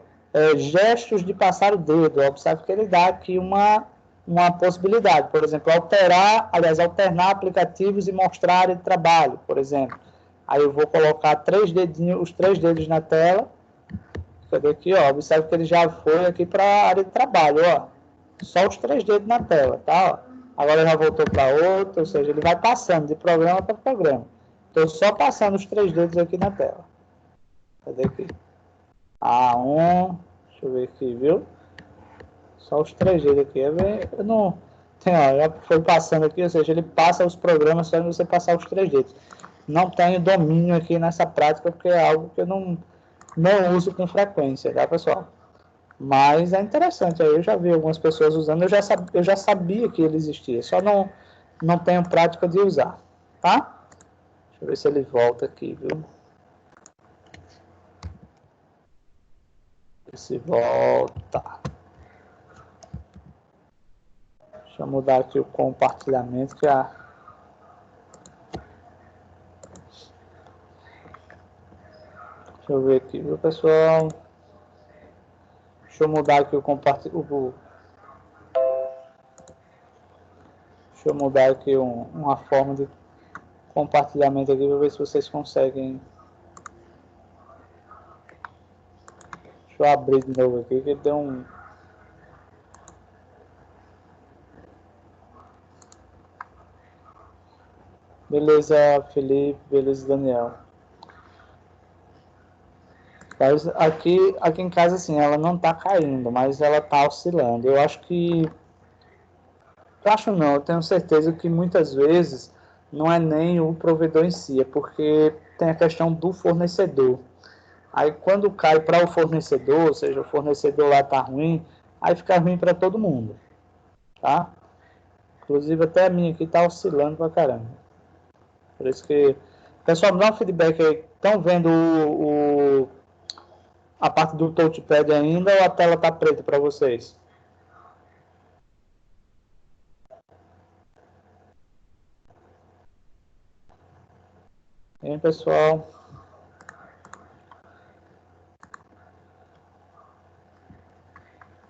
gestos de passar o dedo. Observe que ele dá aqui uma possibilidade, por exemplo, alternar aplicativos e mostrar área de trabalho, por exemplo. Aí eu vou colocar os três dedos na tela. Cadê aqui, ó? Observe que ele já foi aqui para a área de trabalho, ó. Só os três dedos na tela, tá? Ó. Agora já voltou para outra, ou seja, ele vai passando de programa para programa. Estou só passando os três dedos aqui na tela. Cadê aqui? Deixa eu ver aqui, viu? Só os três dedos aqui. Eu não. Tem, ó, já foi passando aqui, ou seja, ele passa os programas só você passar os três dedos. Não tenho domínio aqui nessa prática, porque é algo que eu não uso com frequência, tá, pessoal? Mas é interessante, eu já vi algumas pessoas usando, eu já sabia que ele existia, só não tenho prática de usar, tá? Deixa eu ver se ele volta aqui, viu? Se volta. Deixa eu mudar aqui o compartilhamento, que Deixa eu ver aqui, viu, pessoal? Deixa eu mudar aqui o compartilhamento. Deixa eu mudar aqui uma forma de compartilhamento aqui para ver se vocês conseguem. Deixa eu abrir de novo aqui, que deu um. Beleza, Felipe, beleza, Daniel. Mas aqui em casa, assim, ela não tá caindo, mas ela tá oscilando. Eu acho que. Eu acho não, eu tenho certeza que muitas vezes não é nem o provedor em si, é porque tem a questão do fornecedor. Aí quando cai para o fornecedor, ou seja, o fornecedor lá tá ruim, aí fica ruim para todo mundo, tá? Inclusive até a minha aqui tá oscilando pra caramba. Por isso que... Pessoal, me dá um feedback aí. Estão vendo a parte do touchpad ainda ou a tela tá preta para vocês? Hein, pessoal?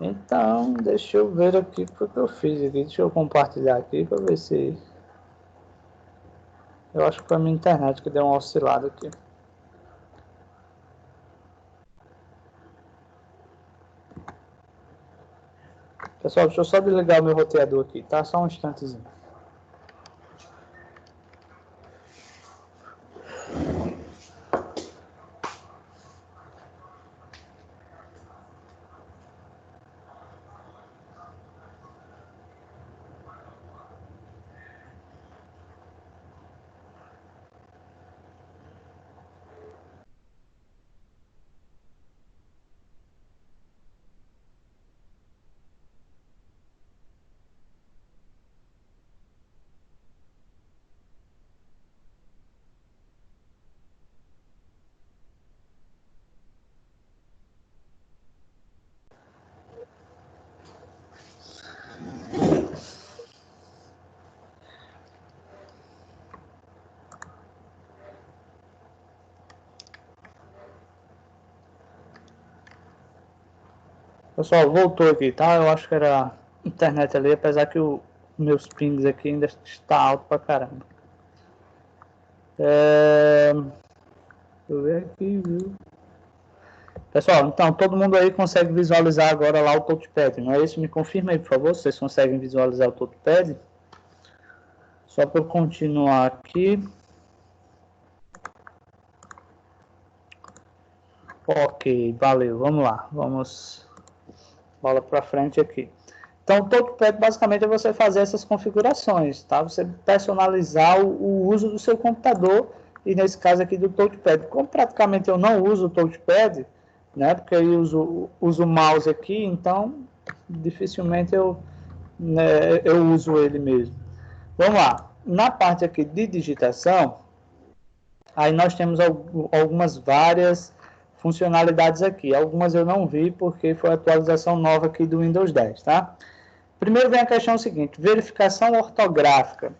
Então, deixa eu ver aqui o que eu fiz aqui. Deixa eu compartilhar aqui para ver se... Eu acho que foi a minha internet que deu uma oscilada aqui. Pessoal, deixa eu só desligar o meu roteador aqui, tá? Só um instantezinho. Pessoal, voltou aqui, tá? Eu acho que era a internet ali, apesar que o meus pings aqui ainda está alto pra caramba. Deixa eu ver aqui, viu? Pessoal, então, todo mundo aí consegue visualizar agora lá o touchpad, não é isso? Me confirma aí, por favor, se vocês conseguem visualizar o touchpad. Só para eu continuar aqui. Ok, valeu, vamos lá. Vamos bola para frente aqui. Então, o touchpad basicamente é você fazer essas configurações, tá? Você personalizar o uso do seu computador e nesse caso aqui do touchpad. Como praticamente eu não uso o touchpad, né? Porque eu uso o mouse aqui, então dificilmente eu uso ele mesmo. Vamos lá. Na parte aqui de digitação, aí nós temos algumas várias funcionalidades aqui. Algumas eu não vi porque foi a atualização nova aqui do Windows 10, tá? Primeiro vem a questão seguinte, verificação ortográfica.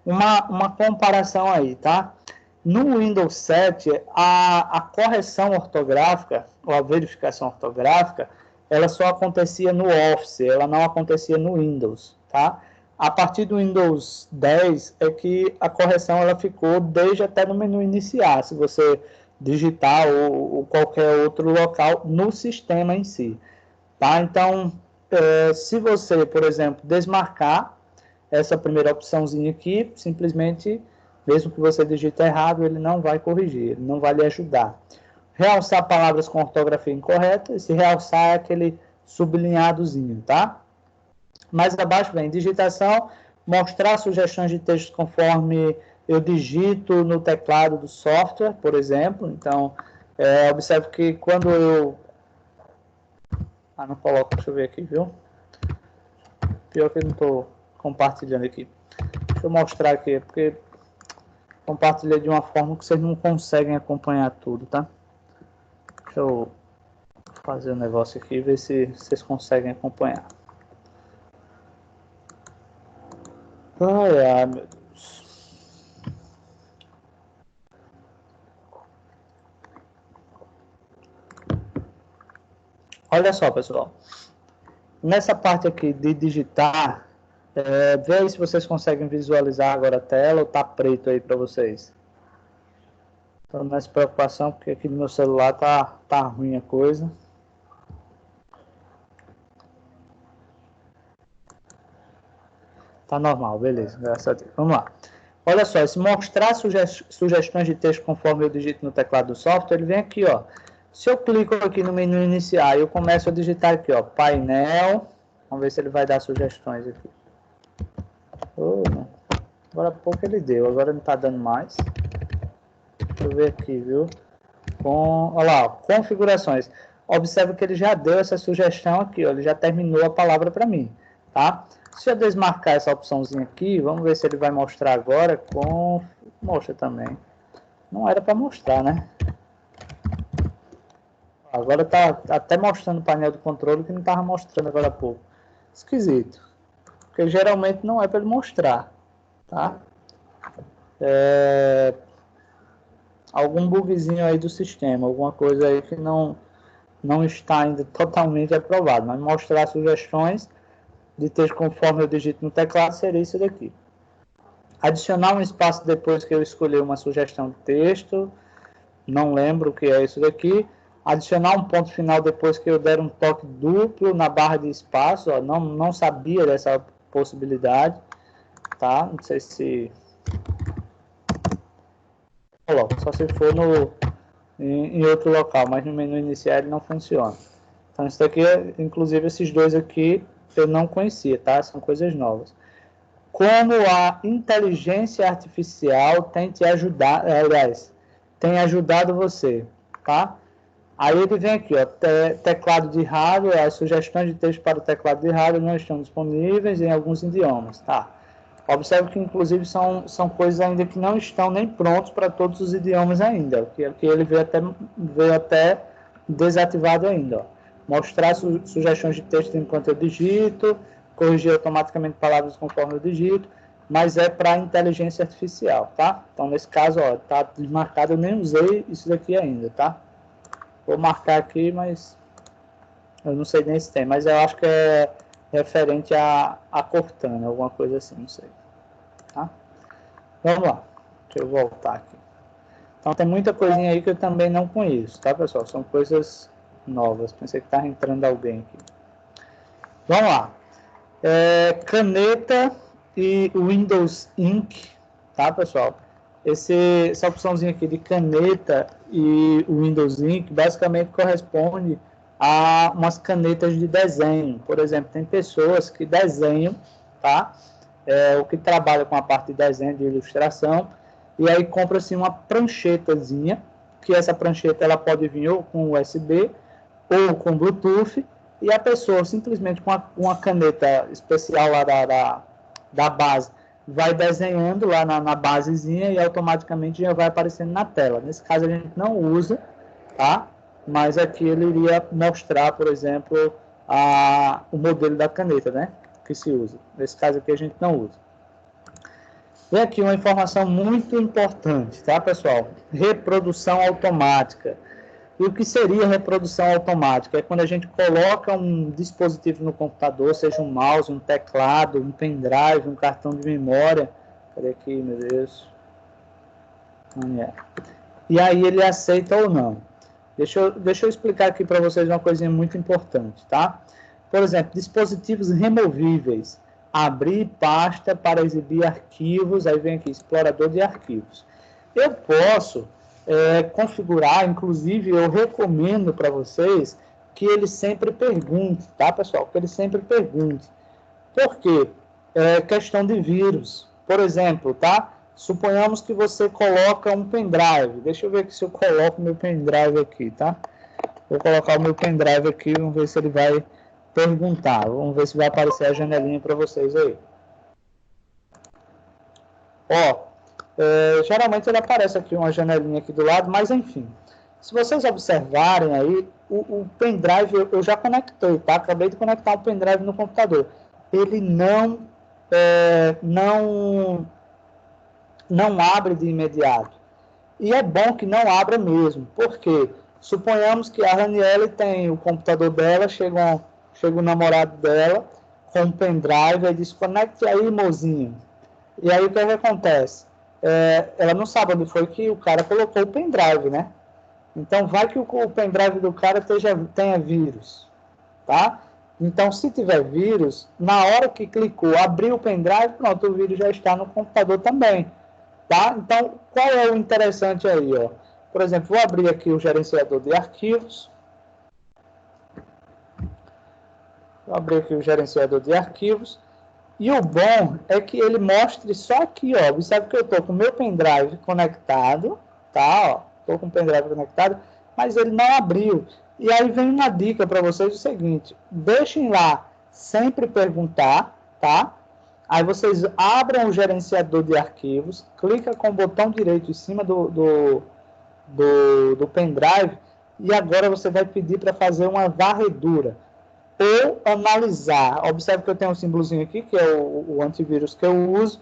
Uma comparação aí, tá? No Windows 7, a correção ortográfica, ou a verificação ortográfica, ela só acontecia no Office, ela não acontecia no Windows, tá? A partir do Windows 10 é que a correção ela ficou desde até no menu iniciar, se você digitar ou qualquer outro local no sistema em si, tá? Então, se você, por exemplo, desmarcar essa primeira opçãozinha aqui, simplesmente, mesmo que você digite errado, ele não vai corrigir, ele não vai lhe ajudar. Realçar palavras com ortografia incorreta, esse realçar é aquele sublinhadozinho, tá? Mais abaixo vem digitação, mostrar sugestões de texto conforme eu digito no teclado do software, por exemplo. Então, observe que quando eu... não coloco, deixa eu ver aqui, viu? Pior que eu não estou compartilhando aqui. Deixa eu mostrar aqui, porque compartilhei de uma forma que vocês não conseguem acompanhar tudo, tá? Deixa eu fazer um negócio aqui e ver se vocês conseguem acompanhar. Ai, meu Deus. Olha só, pessoal. Nessa parte aqui de digitar, vê aí se vocês conseguem visualizar agora a tela ou tá preto aí para vocês. Estou nessa preocupação porque aqui no meu celular tá ruim a coisa. Tá normal, beleza, graças a Deus. Vamos lá. Olha só, se mostrar sugestões de texto conforme eu digito no teclado do software, ele vem aqui, ó. Se eu clico aqui no menu iniciar, eu começo a digitar aqui, ó, painel. Vamos ver se ele vai dar sugestões aqui. Agora há pouco ele deu, agora não está dando mais. Deixa eu ver aqui, viu? Olha lá, ó, configurações. Observe que ele já deu essa sugestão aqui, ó, ele já terminou a palavra para mim, tá? Se eu desmarcar essa opçãozinha aqui, vamos ver se ele vai mostrar agora. Mostra também. Não era para mostrar, né? Agora tá até mostrando o painel do controle que não estava mostrando agora há pouco. Esquisito. Porque geralmente não é para ele mostrar, tá? Algum bugzinho aí do sistema, alguma coisa aí que não está ainda totalmente aprovado. Mas mostrar sugestões de texto conforme eu digito no teclado seria isso daqui. Adicionar um espaço depois que eu escolher uma sugestão de texto. Não lembro o que é isso daqui. Adicionar um ponto final depois que eu der um toque duplo na barra de espaço. Ó, não sabia dessa possibilidade. Tá? Não sei se... Só se for em outro local, mas no menu inicial ele não funciona. Então isso daqui, inclusive esses dois aqui, eu não conhecia, tá? São coisas novas. Como a inteligência artificial tem te ajudado, tem ajudado você, tá? Aí ele vem aqui, ó, teclado de hardware, as sugestões de texto para o teclado de hardware não estão disponíveis em alguns idiomas, tá? Observe que, inclusive, são coisas ainda que não estão nem prontos para todos os idiomas ainda, que ele veio até desativado ainda, ó. Mostrar sugestões de texto enquanto eu digito, corrigir automaticamente palavras conforme eu digito, mas é para inteligência artificial, tá? Então, nesse caso, ó, tá desmarcado, eu nem usei isso daqui ainda, tá? Vou marcar aqui, mas eu não sei nem se tem, mas eu acho que é referente a Cortana, alguma coisa assim, não sei. Tá? Vamos lá, deixa eu voltar aqui. Então, tem muita coisinha aí que eu também não conheço, tá, pessoal? São coisas novas, pensei que estava entrando alguém aqui. Vamos lá. Caneta e Windows Ink, tá, pessoal? Essa opçãozinha aqui de caneta e Windows Ink basicamente corresponde a umas canetas de desenho. Por exemplo, tem pessoas que desenham, tá? Ou que trabalham com a parte de desenho, de ilustração, e aí compra-se uma pranchetazinha, que essa prancheta ela pode vir ou com USB ou com Bluetooth, e a pessoa simplesmente com uma caneta especial lá da base vai desenhando lá na basezinha e automaticamente já vai aparecendo na tela. Nesse caso a gente não usa, tá? Mas aqui ele iria mostrar, por exemplo, o modelo da caneta, né? Que se usa. Nesse caso aqui a gente não usa. Vem aqui uma informação muito importante, tá, pessoal? Reprodução automática. E o que seria reprodução automática? É quando a gente coloca um dispositivo no computador, seja um mouse, um teclado, um pendrive, um cartão de memória. Cadê aqui, meu Deus? E aí ele aceita ou não. Deixa eu explicar aqui para vocês uma coisinha muito importante, tá? Por exemplo, dispositivos removíveis. Abrir pasta para exibir arquivos. Aí vem aqui, explorador de arquivos. Eu posso... configurar, inclusive eu recomendo para vocês que ele sempre pergunte, tá, pessoal? Que ele sempre pergunte. Por quê? Questão de vírus. Por exemplo, tá? Suponhamos que você coloca um pendrive. Deixa eu ver aqui se eu coloco meu pendrive aqui, tá? Vou colocar o meu pendrive aqui, vamos ver se ele vai perguntar. Vamos ver se vai aparecer a janelinha para vocês aí. Ó, geralmente ele aparece aqui uma janelinha aqui do lado, mas enfim. Se vocês observarem aí, o pendrive eu já conectei, tá? Acabei de conectar o pendrive no computador. Ele não abre de imediato. E é bom que não abra mesmo. Por quê? Suponhamos que a Raniele tem o computador dela, chega o namorado dela com um pendrive e diz, conecte aí, mozinho. E aí o que acontece? Ela não sabe onde foi que o cara colocou o pendrive, né? Então vai que o pendrive do cara tenha vírus, tá? Então se tiver vírus, na hora que clicou, abriu o pendrive, pronto, o vírus já está no computador também, tá? Então qual é o interessante aí, ó? Por exemplo, vou abrir aqui o gerenciador de arquivos. Vou abrir aqui o gerenciador de arquivos. E o bom é que ele mostre só aqui, ó. Observe que eu estou com o meu pendrive conectado, tá? Estou com o pendrive conectado, mas ele não abriu. E aí vem uma dica para vocês, o seguinte: deixem lá sempre perguntar, tá? Aí vocês abram o gerenciador de arquivos, clica com o botão direito em cima do pendrive, e agora você vai pedir para fazer uma varredura ou analisar. Observe que eu tenho um símbolozinho aqui, que é o antivírus que eu uso,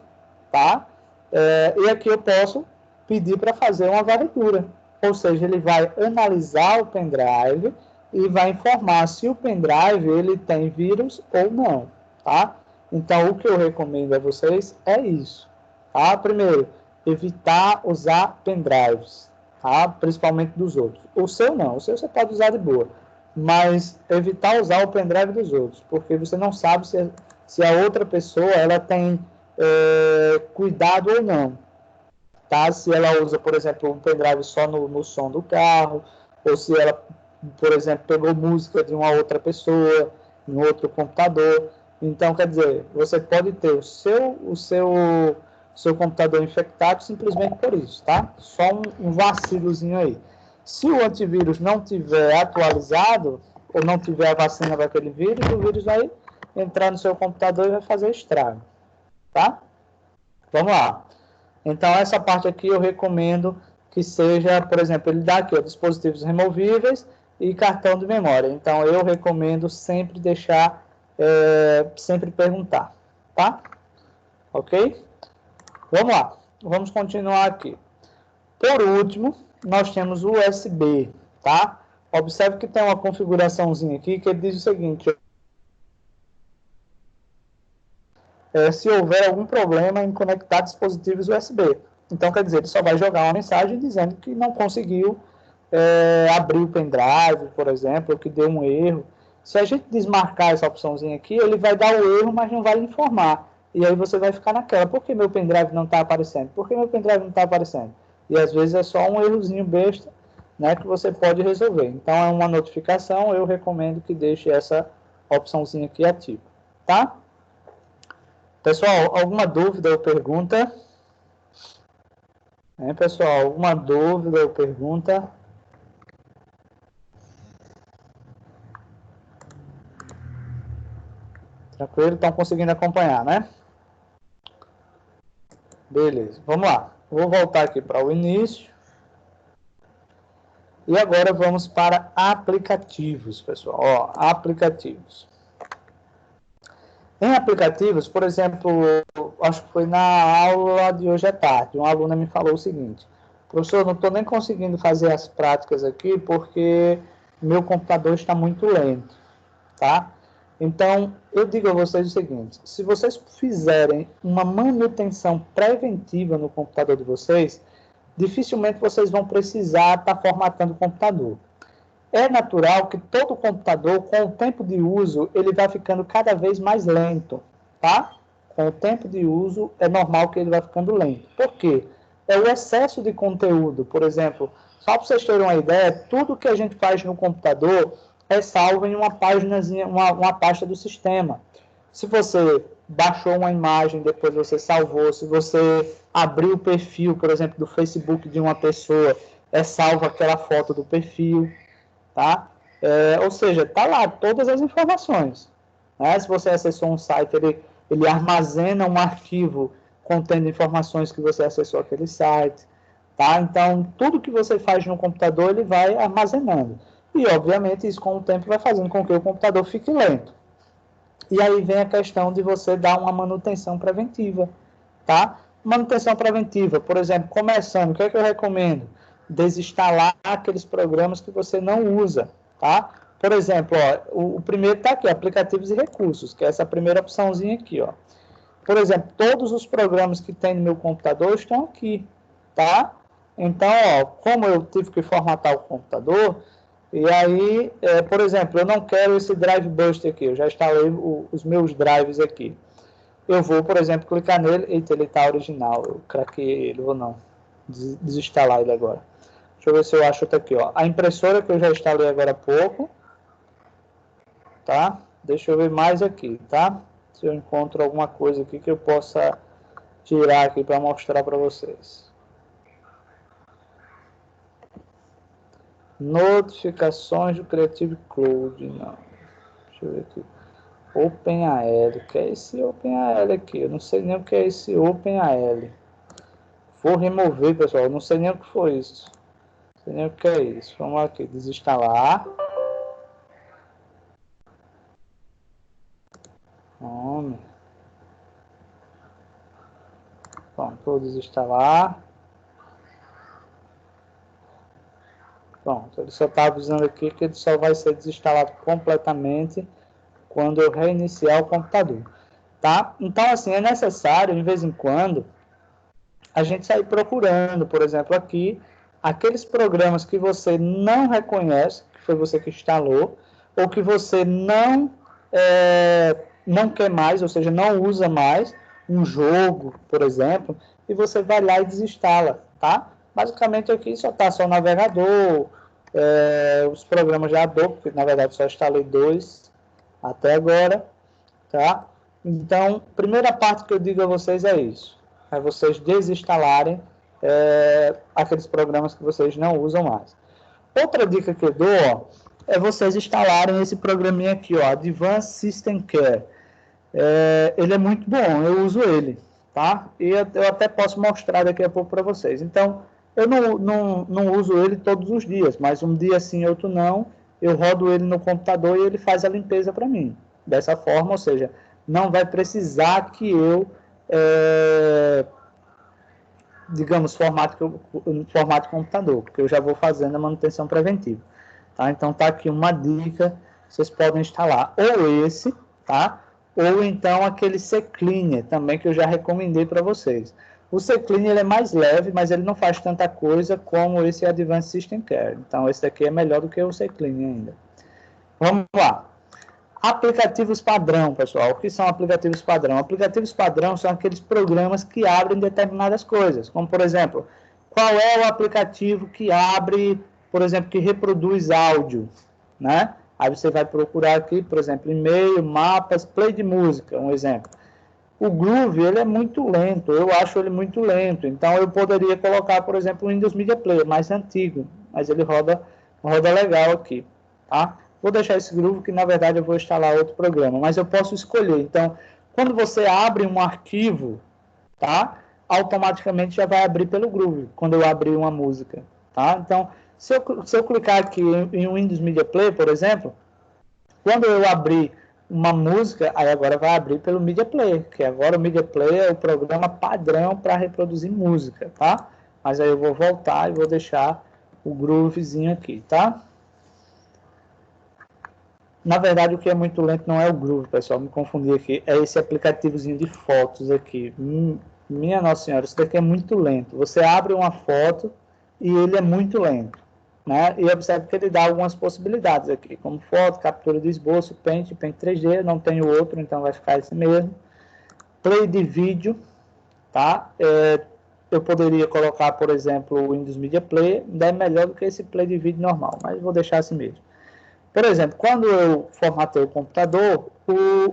tá? E aqui eu posso pedir para fazer uma varredura, ou seja, ele vai analisar o pendrive e vai informar se o pendrive ele tem vírus ou não, tá? Então, o que eu recomendo a vocês é isso, tá? Primeiro, evitar usar pendrives, tá? Principalmente dos outros. O seu não, o seu você pode usar de boa, mas evitar usar o pendrive dos outros, porque você não sabe se a outra pessoa ela tem cuidado ou não, tá? Se ela usa, por exemplo, um pendrive só no som do carro, ou se ela, por exemplo, pegou música de uma outra pessoa, em outro computador. Então, quer dizer, você pode ter o seu computador infectado simplesmente por isso, tá? Só um vacilozinho aí. Se o antivírus não tiver atualizado, ou não tiver a vacina daquele vírus, o vírus vai entrar no seu computador e vai fazer estrago, tá? Vamos lá. Então, essa parte aqui eu recomendo que seja, por exemplo, ele dá aqui, ó, dispositivos removíveis e cartão de memória. Então, eu recomendo sempre deixar, sempre perguntar, tá? Ok? Vamos lá. Vamos continuar aqui. Por último, nós temos o USB, tá? Observe que tem uma configuraçãozinha aqui que ele diz o seguinte: se houver algum problema em conectar dispositivos USB. Então, quer dizer, ele só vai jogar uma mensagem dizendo que não conseguiu abrir o pendrive, por exemplo, ou que deu um erro. Se a gente desmarcar essa opçãozinha aqui, ele vai dar o erro, mas não vai informar. E aí você vai ficar naquela: por que meu pendrive não está aparecendo? Por que meu pendrive não está aparecendo? E às vezes é só um errozinho besta, né, que você pode resolver. Então é uma notificação, eu recomendo que deixe essa opçãozinha aqui ativa, tá? Pessoal, alguma dúvida ou pergunta? Pessoal, alguma dúvida ou pergunta? Tranquilo? Estão conseguindo acompanhar, né? Beleza, vamos lá. Vou voltar aqui para o início. E agora vamos para aplicativos, pessoal. Ó, aplicativos. Em aplicativos, por exemplo, acho que foi na aula de hoje à tarde, uma aluna me falou o seguinte: professor, não estou nem conseguindo fazer as práticas aqui porque meu computador está muito lento, tá? Então, eu digo a vocês o seguinte: se vocês fizerem uma manutenção preventiva no computador de vocês, dificilmente vocês vão precisar estar formatando o computador. É natural que todo computador, com o tempo de uso, ele vai ficando cada vez mais lento, tá? Com o tempo de uso, é normal que ele vai ficando lento. Por quê? É o excesso de conteúdo. Por exemplo, só para vocês terem uma ideia, tudo que a gente faz no computador é salvo em uma páginazinha, uma pasta do sistema. Se você baixou uma imagem, depois você salvou, se você abriu o perfil, por exemplo, do Facebook de uma pessoa, é salvo aquela foto do perfil, tá? Ou seja, tá lá todas as informações, né? Se você acessou um site, ele armazena um arquivo contendo informações que você acessou aquele site, tá? Então, tudo que você faz no computador, ele vai armazenando. E, obviamente, isso com o tempo vai fazendo com que o computador fique lento. E aí vem a questão de você dar uma manutenção preventiva, tá? Manutenção preventiva, por exemplo, começando, o que é que eu recomendo? desinstalar aqueles programas que você não usa, tá? Por exemplo, ó, o primeiro está aqui, aplicativos e recursos, que é essa primeira opçãozinha aqui, ó. Por exemplo, todos os programas que tem no meu computador estão aqui, tá? Então, ó, como eu tive que formatar o computador, e aí, por exemplo, eu não quero esse Drive Buster aqui, eu já instalei os meus drives aqui. Eu vou, por exemplo, clicar nele, eita, ele está original, eu craqueei ele, ou não, desinstalar ele agora. Deixa eu ver se eu acho outro aqui, ó. A impressora que eu já instalei agora há pouco, tá? Deixa eu ver mais aqui, tá? Se eu encontro alguma coisa aqui que eu possa tirar aqui para mostrar para vocês. Notificações do Creative Cloud, não. Deixa eu ver aqui. OpenAL, o que é esse OpenAL aqui? Eu não sei nem o que é esse OpenAL. Vou remover, pessoal, eu não sei nem o que foi isso. Não sei nem o que é isso. Vamos aqui, desinstalar. Nome. Pronto, vou desinstalar. Pronto, ele só está avisando aqui que ele só vai ser desinstalado completamente quando eu reiniciar o computador, tá? Então, assim, é necessário, de vez em quando, a gente sair procurando, por exemplo, aqui, aqueles programas que você não reconhece, que foi você que instalou, ou que você não quer mais, ou seja, não usa mais, um jogo, por exemplo, e você vai lá e desinstala, tá? Basicamente aqui só está só o navegador, os programas da Adobe, porque na verdade só instalei 2 até agora, tá? Então, primeira parte que eu digo a vocês é isso, é vocês desinstalarem aqueles programas que vocês não usam mais. Outra dica que eu dou, ó, é vocês instalarem esse programinha aqui, ó, Advanced System Care. Ele é muito bom, eu uso ele, tá? E eu até posso mostrar daqui a pouco para vocês. Então, eu não uso ele todos os dias, mas um dia sim, outro não, eu rodo ele no computador e ele faz a limpeza para mim. Dessa forma, ou seja, não vai precisar que eu, digamos, formate computador, porque eu já vou fazendo a manutenção preventiva. Tá? Então, tá aqui uma dica, vocês podem instalar ou esse, tá? Ou então aquele CCleaner também, que eu já recomendei para vocês. O CCleaner ele é mais leve, mas ele não faz tanta coisa como esse Advanced System Care. Então, esse daqui é melhor do que o CCleaner ainda. Vamos lá. Aplicativos padrão, pessoal. O que são aplicativos padrão? Aplicativos padrão são aqueles programas que abrem determinadas coisas. Como, por exemplo, qual é o aplicativo que abre, por exemplo, que reproduz áudio, né? Aí você vai procurar aqui, por exemplo, e-mail, mapas, play de música, um exemplo. O Groove, ele é muito lento, eu acho ele muito lento. Então, eu poderia colocar, por exemplo, o Windows Media Player, mais antigo, mas ele roda legal aqui, tá? Vou deixar esse Groove, que na verdade eu vou instalar outro programa, mas eu posso escolher. Então, quando você abre um arquivo, tá? Automaticamente já vai abrir pelo Groove, quando eu abrir uma música, tá? Então, se eu clicar aqui em Windows Media Player, por exemplo, quando eu abrir uma música, aí agora vai abrir pelo Media Player, que agora o Media Player é o programa padrão para reproduzir música, tá? Mas aí eu vou voltar e vou deixar o Groovezinho aqui, tá? Na verdade, o que é muito lento não é o Groove, pessoal, me confundi aqui, é esse aplicativozinho de fotos aqui. Minha Nossa Senhora, isso daqui é muito lento. Você abre uma foto e ele é muito lento, né? E observe que ele dá algumas possibilidades aqui, como foto, captura de esboço, Paint 3D, não tem o outro, então vai ficar esse mesmo. Play de vídeo, tá? Eu poderia colocar, por exemplo, o Windows Media Player, ainda é melhor do que esse Play de vídeo normal, mas vou deixar assim mesmo. Por exemplo, quando eu formatei o computador,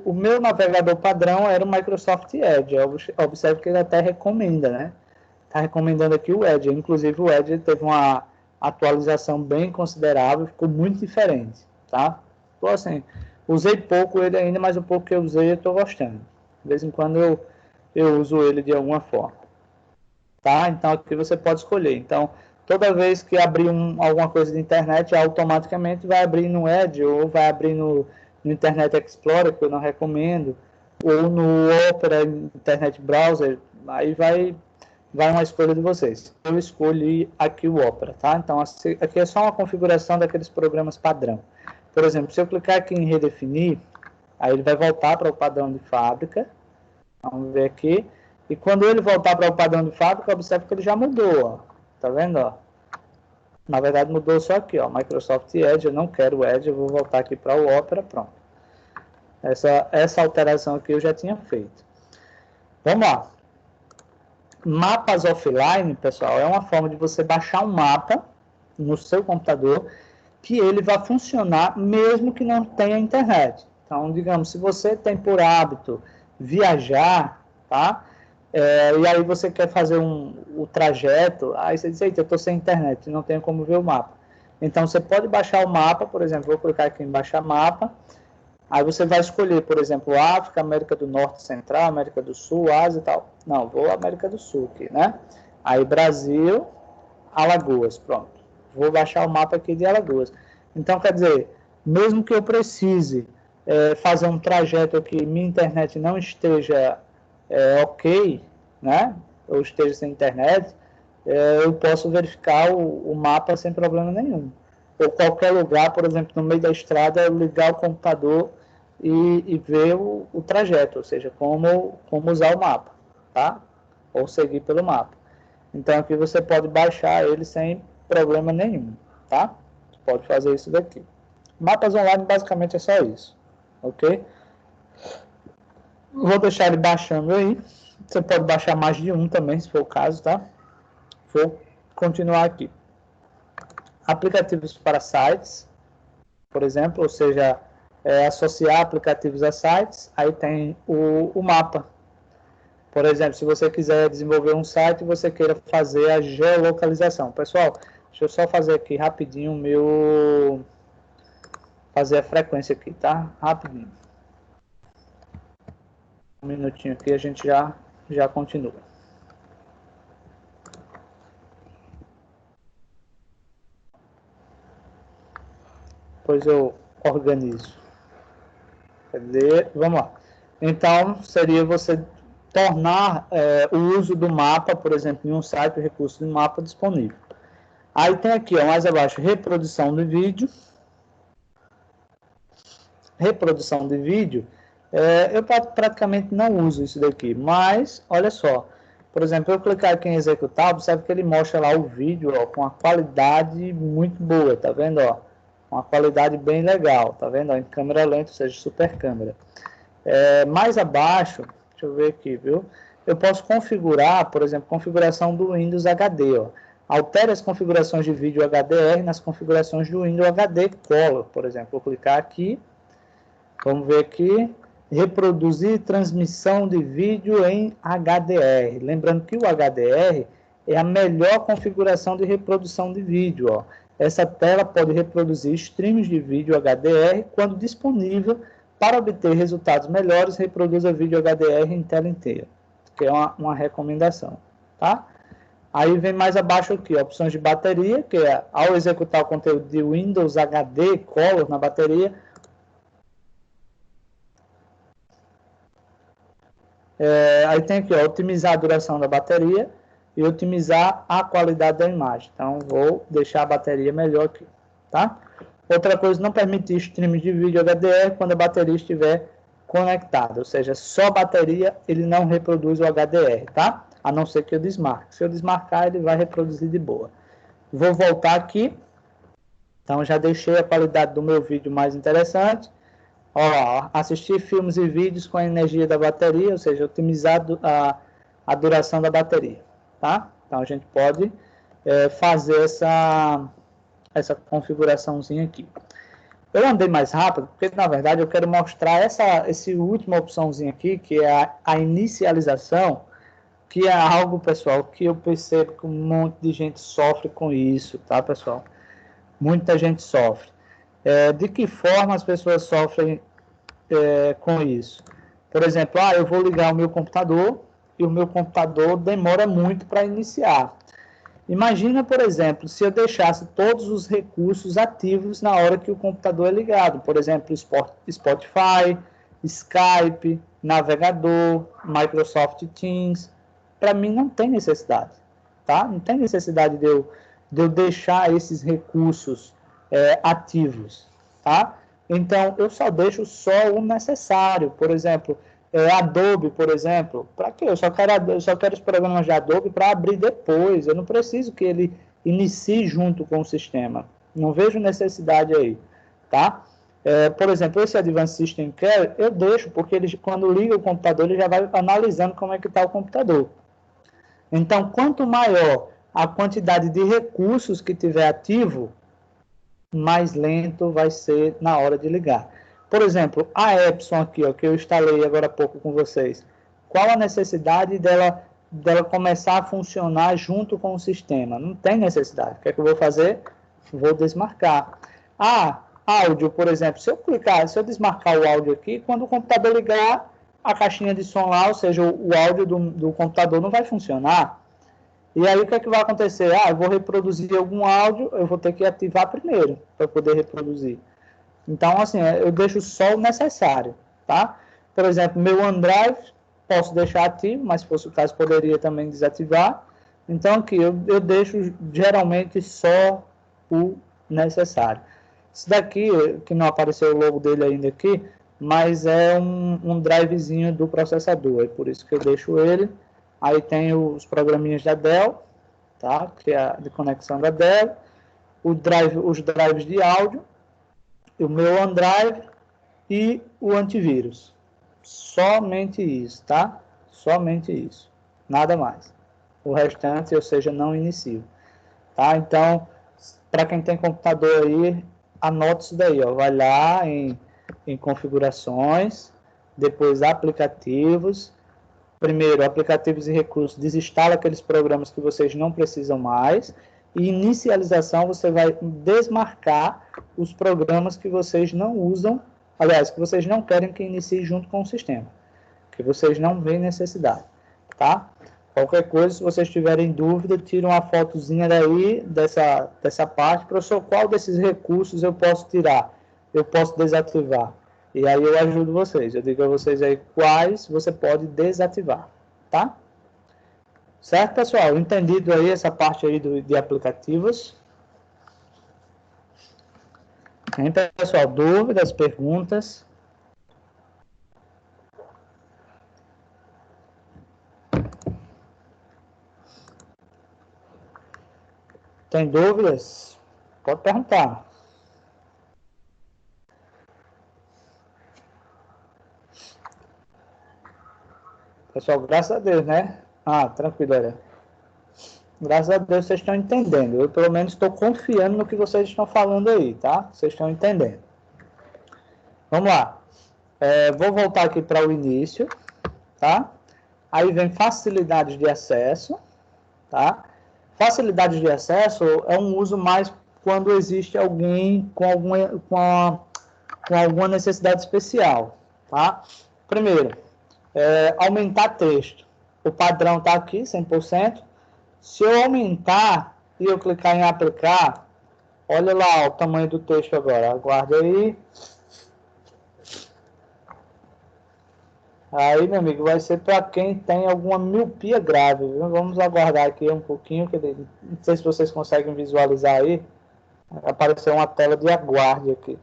o meu navegador padrão era o Microsoft Edge. Observe que ele até recomenda, né? Está recomendando aqui o Edge. Inclusive, o Edge teve uma atualização bem considerável, ficou muito diferente, tá? Então, assim, usei pouco ele ainda, mas o pouco que eu usei eu estou gostando. De vez em quando eu uso ele de alguma forma, tá? Então, aqui você pode escolher. Então, toda vez que abrir alguma coisa de internet, automaticamente vai abrir no Edge, ou vai abrir no Internet Explorer, que eu não recomendo, ou no Opera Internet Browser, aí vai vai uma escolha de vocês. Eu escolhi aqui o Opera, tá? Então, aqui é só uma configuração daqueles programas padrão. Por exemplo, se eu clicar aqui em redefinir, aí ele vai voltar para o padrão de fábrica. Vamos ver aqui. E quando ele voltar para o padrão de fábrica, observe que ele já mudou, ó. Tá vendo, ó? Na verdade, mudou só aqui, ó. Microsoft Edge, eu não quero o Edge, eu vou voltar aqui para o Opera, pronto. Essa alteração aqui eu já tinha feito. Vamos lá. Mapas offline, pessoal, é uma forma de você baixar um mapa no seu computador que ele vai funcionar mesmo que não tenha internet. Então, digamos, se você tem por hábito viajar, tá? E aí você quer fazer o trajeto, aí você diz, eita, eu estou sem internet, não tenho como ver o mapa. Então, você pode baixar o mapa, por exemplo, vou clicar aqui em baixar mapa, aí você vai escolher, por exemplo, África, América do Norte Central, América do Sul, Ásia e tal. Não, vou América do Sul aqui, né? Aí Brasil, Alagoas, pronto. Vou baixar o mapa aqui de Alagoas. Então, quer dizer, mesmo que eu precise fazer um trajeto aqui, minha internet não esteja ok, né? Ou esteja sem internet, eu posso verificar o mapa sem problema nenhum. Ou qualquer lugar, por exemplo, no meio da estrada, eu ligar o computador e ver o trajeto, ou seja, como usar o mapa, tá? Ou seguir pelo mapa. Então, aqui você pode baixar ele sem problema nenhum, tá? Você pode fazer isso daqui. Mapas online, basicamente, é só isso, ok? Vou deixar ele baixando aí. Você pode baixar mais de um também, se for o caso, tá? Vou continuar aqui. Aplicativos para sites, por exemplo, ou seja, associar aplicativos a sites, aí tem o mapa. Por exemplo, se você quiser desenvolver um site e você queira fazer a geolocalização. Pessoal, deixa eu só fazer aqui rapidinho fazer a frequência aqui, tá? Rapidinho. Um minutinho aqui, a gente já continua. Depois eu organizo. Cadê? Vamos lá. Então, seria você tornar o uso do mapa, por exemplo, em um site, o recurso de mapa disponível. Aí tem aqui, ó, mais abaixo, reprodução de vídeo. Reprodução de vídeo, eu praticamente não uso isso daqui, mas, olha só, por exemplo, eu clicar aqui em executar, observe que ele mostra lá o vídeo, ó, com uma qualidade muito boa, tá vendo, ó? Uma qualidade bem legal, tá vendo, ó, em câmera lenta, ou seja, super câmera. Mais abaixo, deixa eu ver aqui, viu? Eu posso configurar, por exemplo, configuração do Windows HD, ó. Altere as configurações de vídeo HDR nas configurações do Windows HD Color, por exemplo. Vou clicar aqui, vamos ver aqui, reproduzir transmissão de vídeo em HDR. Lembrando que o HDR é a melhor configuração de reprodução de vídeo, ó. Essa tela pode reproduzir streams de vídeo HDR quando disponível. Para obter resultados melhores, reproduza vídeo HDR em tela inteira, que é uma recomendação, tá? Aí vem mais abaixo aqui, opções de bateria, que é ao executar o conteúdo de Windows HD Color na bateria, aí tem aqui, ó, otimizar a duração da bateria e otimizar a qualidade da imagem. Então, vou deixar a bateria melhor aqui, tá? Outra coisa, não permitir streaming de vídeo HDR quando a bateria estiver conectada, ou seja, só bateria ele não reproduz o HDR, tá? A não ser que eu desmarque. Se eu desmarcar, ele vai reproduzir de boa. Vou voltar aqui. Então, já deixei a qualidade do meu vídeo mais interessante. Ó, assistir filmes e vídeos com a energia da bateria, ou seja, otimizar a duração da bateria, tá? Então, a gente pode fazer essa configuraçãozinha aqui. Eu andei mais rápido, porque, na verdade, eu quero mostrar essa última opçãozinha aqui, que é a inicialização, que é algo, pessoal, que eu percebo que um monte de gente sofre com isso, tá, pessoal? Muita gente sofre. De que forma as pessoas sofrem com isso? Por exemplo, eu vou ligar o meu computador e o meu computador demora muito para iniciar. Imagina, por exemplo, se eu deixasse todos os recursos ativos na hora que o computador é ligado. Por exemplo, Spotify, Skype, navegador, Microsoft Teams, para mim não tem necessidade, tá? Não tem necessidade de eu deixar esses recursos ativos, tá? Então, eu só deixo só o necessário. Por exemplo, Adobe, por exemplo, para quê? Eu só quero os programas de Adobe para abrir depois. Eu não preciso que ele inicie junto com o sistema. Não vejo necessidade aí, tá? Por exemplo, esse Advanced System Care, eu deixo, porque ele, quando liga o computador, ele já vai analisando como é que está o computador. Então, quanto maior a quantidade de recursos que tiver ativo, mais lento vai ser na hora de ligar. Por exemplo, a Epson aqui, ó, que eu instalei agora há pouco com vocês. Qual a necessidade dela começar a funcionar junto com o sistema? Não tem necessidade. O que é que eu vou fazer? Vou desmarcar. Áudio, por exemplo, se eu desmarcar o áudio aqui, quando o computador ligar, a caixinha de som lá, ou seja, o áudio do computador não vai funcionar. E aí o que é que vai acontecer? Eu vou reproduzir algum áudio, eu vou ter que ativar primeiro para poder reproduzir. Então, assim, eu deixo só o necessário, tá? Por exemplo, meu OneDrive, posso deixar ativo, mas se fosse o caso, poderia também desativar. Então, aqui, eu deixo geralmente só o necessário. Isso daqui, que não apareceu o logo dele ainda aqui, mas é um drivezinho do processador, é por isso que eu deixo ele. Aí tem os programinhas da Dell, tá? Que é a de conexão da Dell, os drives de áudio, o meu OneDrive e o antivírus. Somente isso, tá? Somente isso. Nada mais. O restante, ou seja, não inicio. Tá? Então, para quem tem computador aí, anote isso daí, ó. Vai lá em configurações, depois aplicativos. Primeiro, aplicativos e recursos, desinstala aqueles programas que vocês não precisam mais. E inicialização, você vai desmarcar os programas que vocês não usam, aliás, que vocês não querem que inicie junto com o sistema, que vocês não veem necessidade, tá? Qualquer coisa, se vocês tiverem dúvida, tira uma fotozinha daí, dessa parte, professor, qual desses recursos eu posso tirar? Eu posso desativar? E aí eu ajudo vocês, eu digo a vocês aí quais você pode desativar, tá? Certo, pessoal? Entendido aí essa parte aí de aplicativos? Tem, pessoal, dúvidas, perguntas? Tem dúvidas? Pode perguntar. Pessoal, graças a Deus, né? Tranquilo, olha. Graças a Deus vocês estão entendendo. Eu, pelo menos, estou confiando no que vocês estão falando aí, tá? Vocês estão entendendo. Vamos lá. Vou voltar aqui para o início, tá? Aí vem facilidades de acesso, tá? Facilidades de acesso é um uso mais quando existe alguém com alguma necessidade especial, tá? Primeiro, aumentar texto. O padrão está aqui, 100%. Se eu aumentar e eu clicar em aplicar, olha lá o tamanho do texto agora. Aguarde aí. Aí, meu amigo, vai ser para quem tem alguma miopia grave, viu? Vamos aguardar aqui um pouquinho, não sei se vocês conseguem visualizar aí. Apareceu uma tela de aguarde aqui.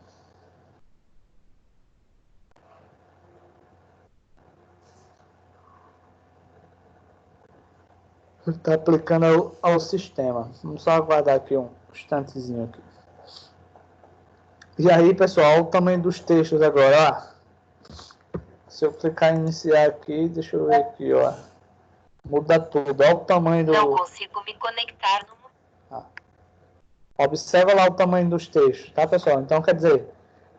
Está aplicando ao sistema. Vamos só aguardar aqui um instantezinho aqui. E aí, pessoal, o tamanho dos textos agora, ó. Se eu clicar em iniciar aqui, deixa eu ver aqui, ó. Muda tudo. Olha o tamanho do... Não consigo me conectar no... Observa lá o tamanho dos textos, tá, pessoal? Então, quer dizer,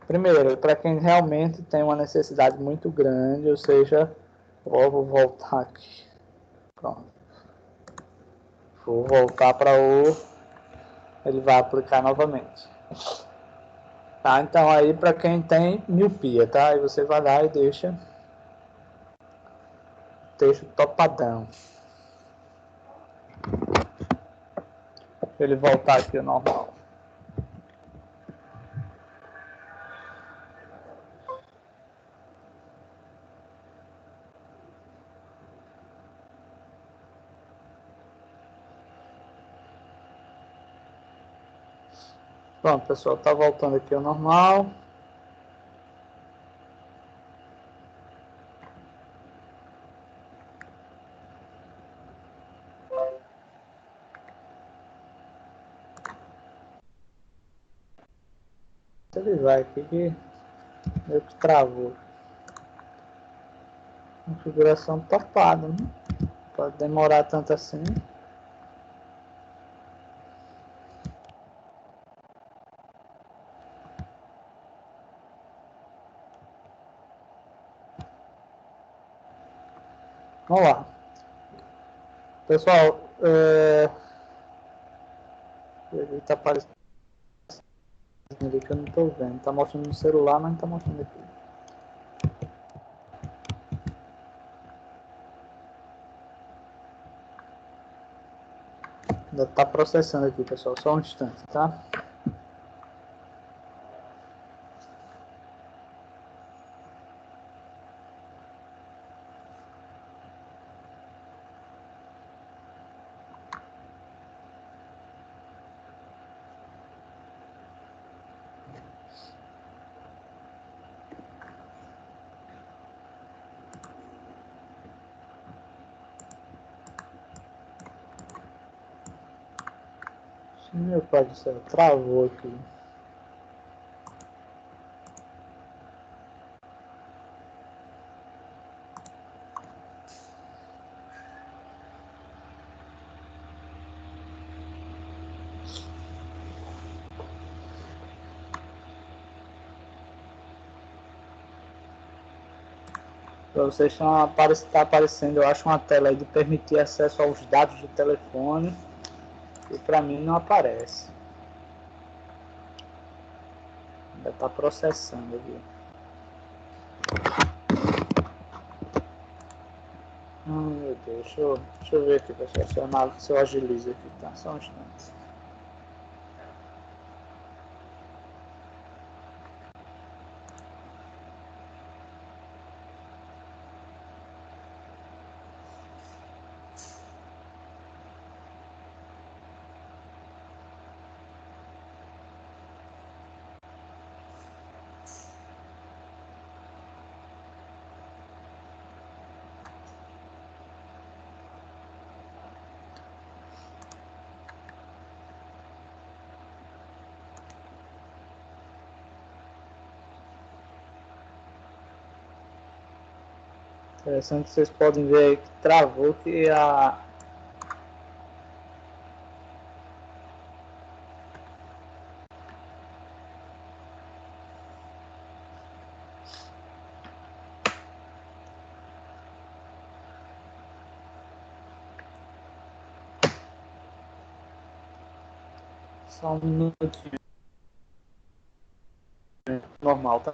primeiro, para quem realmente tem uma necessidade muito grande, ou seja, vou voltar aqui. Pronto. Vou voltar para o... Ele vai aplicar novamente. Tá, então aí para quem tem miopia, tá? Aí você vai lá e deixa texto topadão. Ele voltar aqui ao normal. Pronto, pessoal, tá voltando aqui ao normal. Ele vai aqui que meio que travou. Configuração topada, né? Pode demorar tanto assim. Vamos lá. Pessoal, ele tá aparecendo ali que eu não tô vendo. Tá mostrando no celular, mas não tá mostrando aqui. Ainda tá processando aqui, pessoal. Só um instante, tá? Meu pai do céu, travou aqui. Para vocês está aparecendo, eu acho, uma tela aí de permitir acesso aos dados do telefone. E para mim não aparece. Ainda está processando aqui. Meu Deus, deixa eu ver aqui, pessoal, se eu agilizo aqui, tá? Só um instante. Interessante, vocês podem ver aí que travou, que a... Só um minutinho. Normal, tá?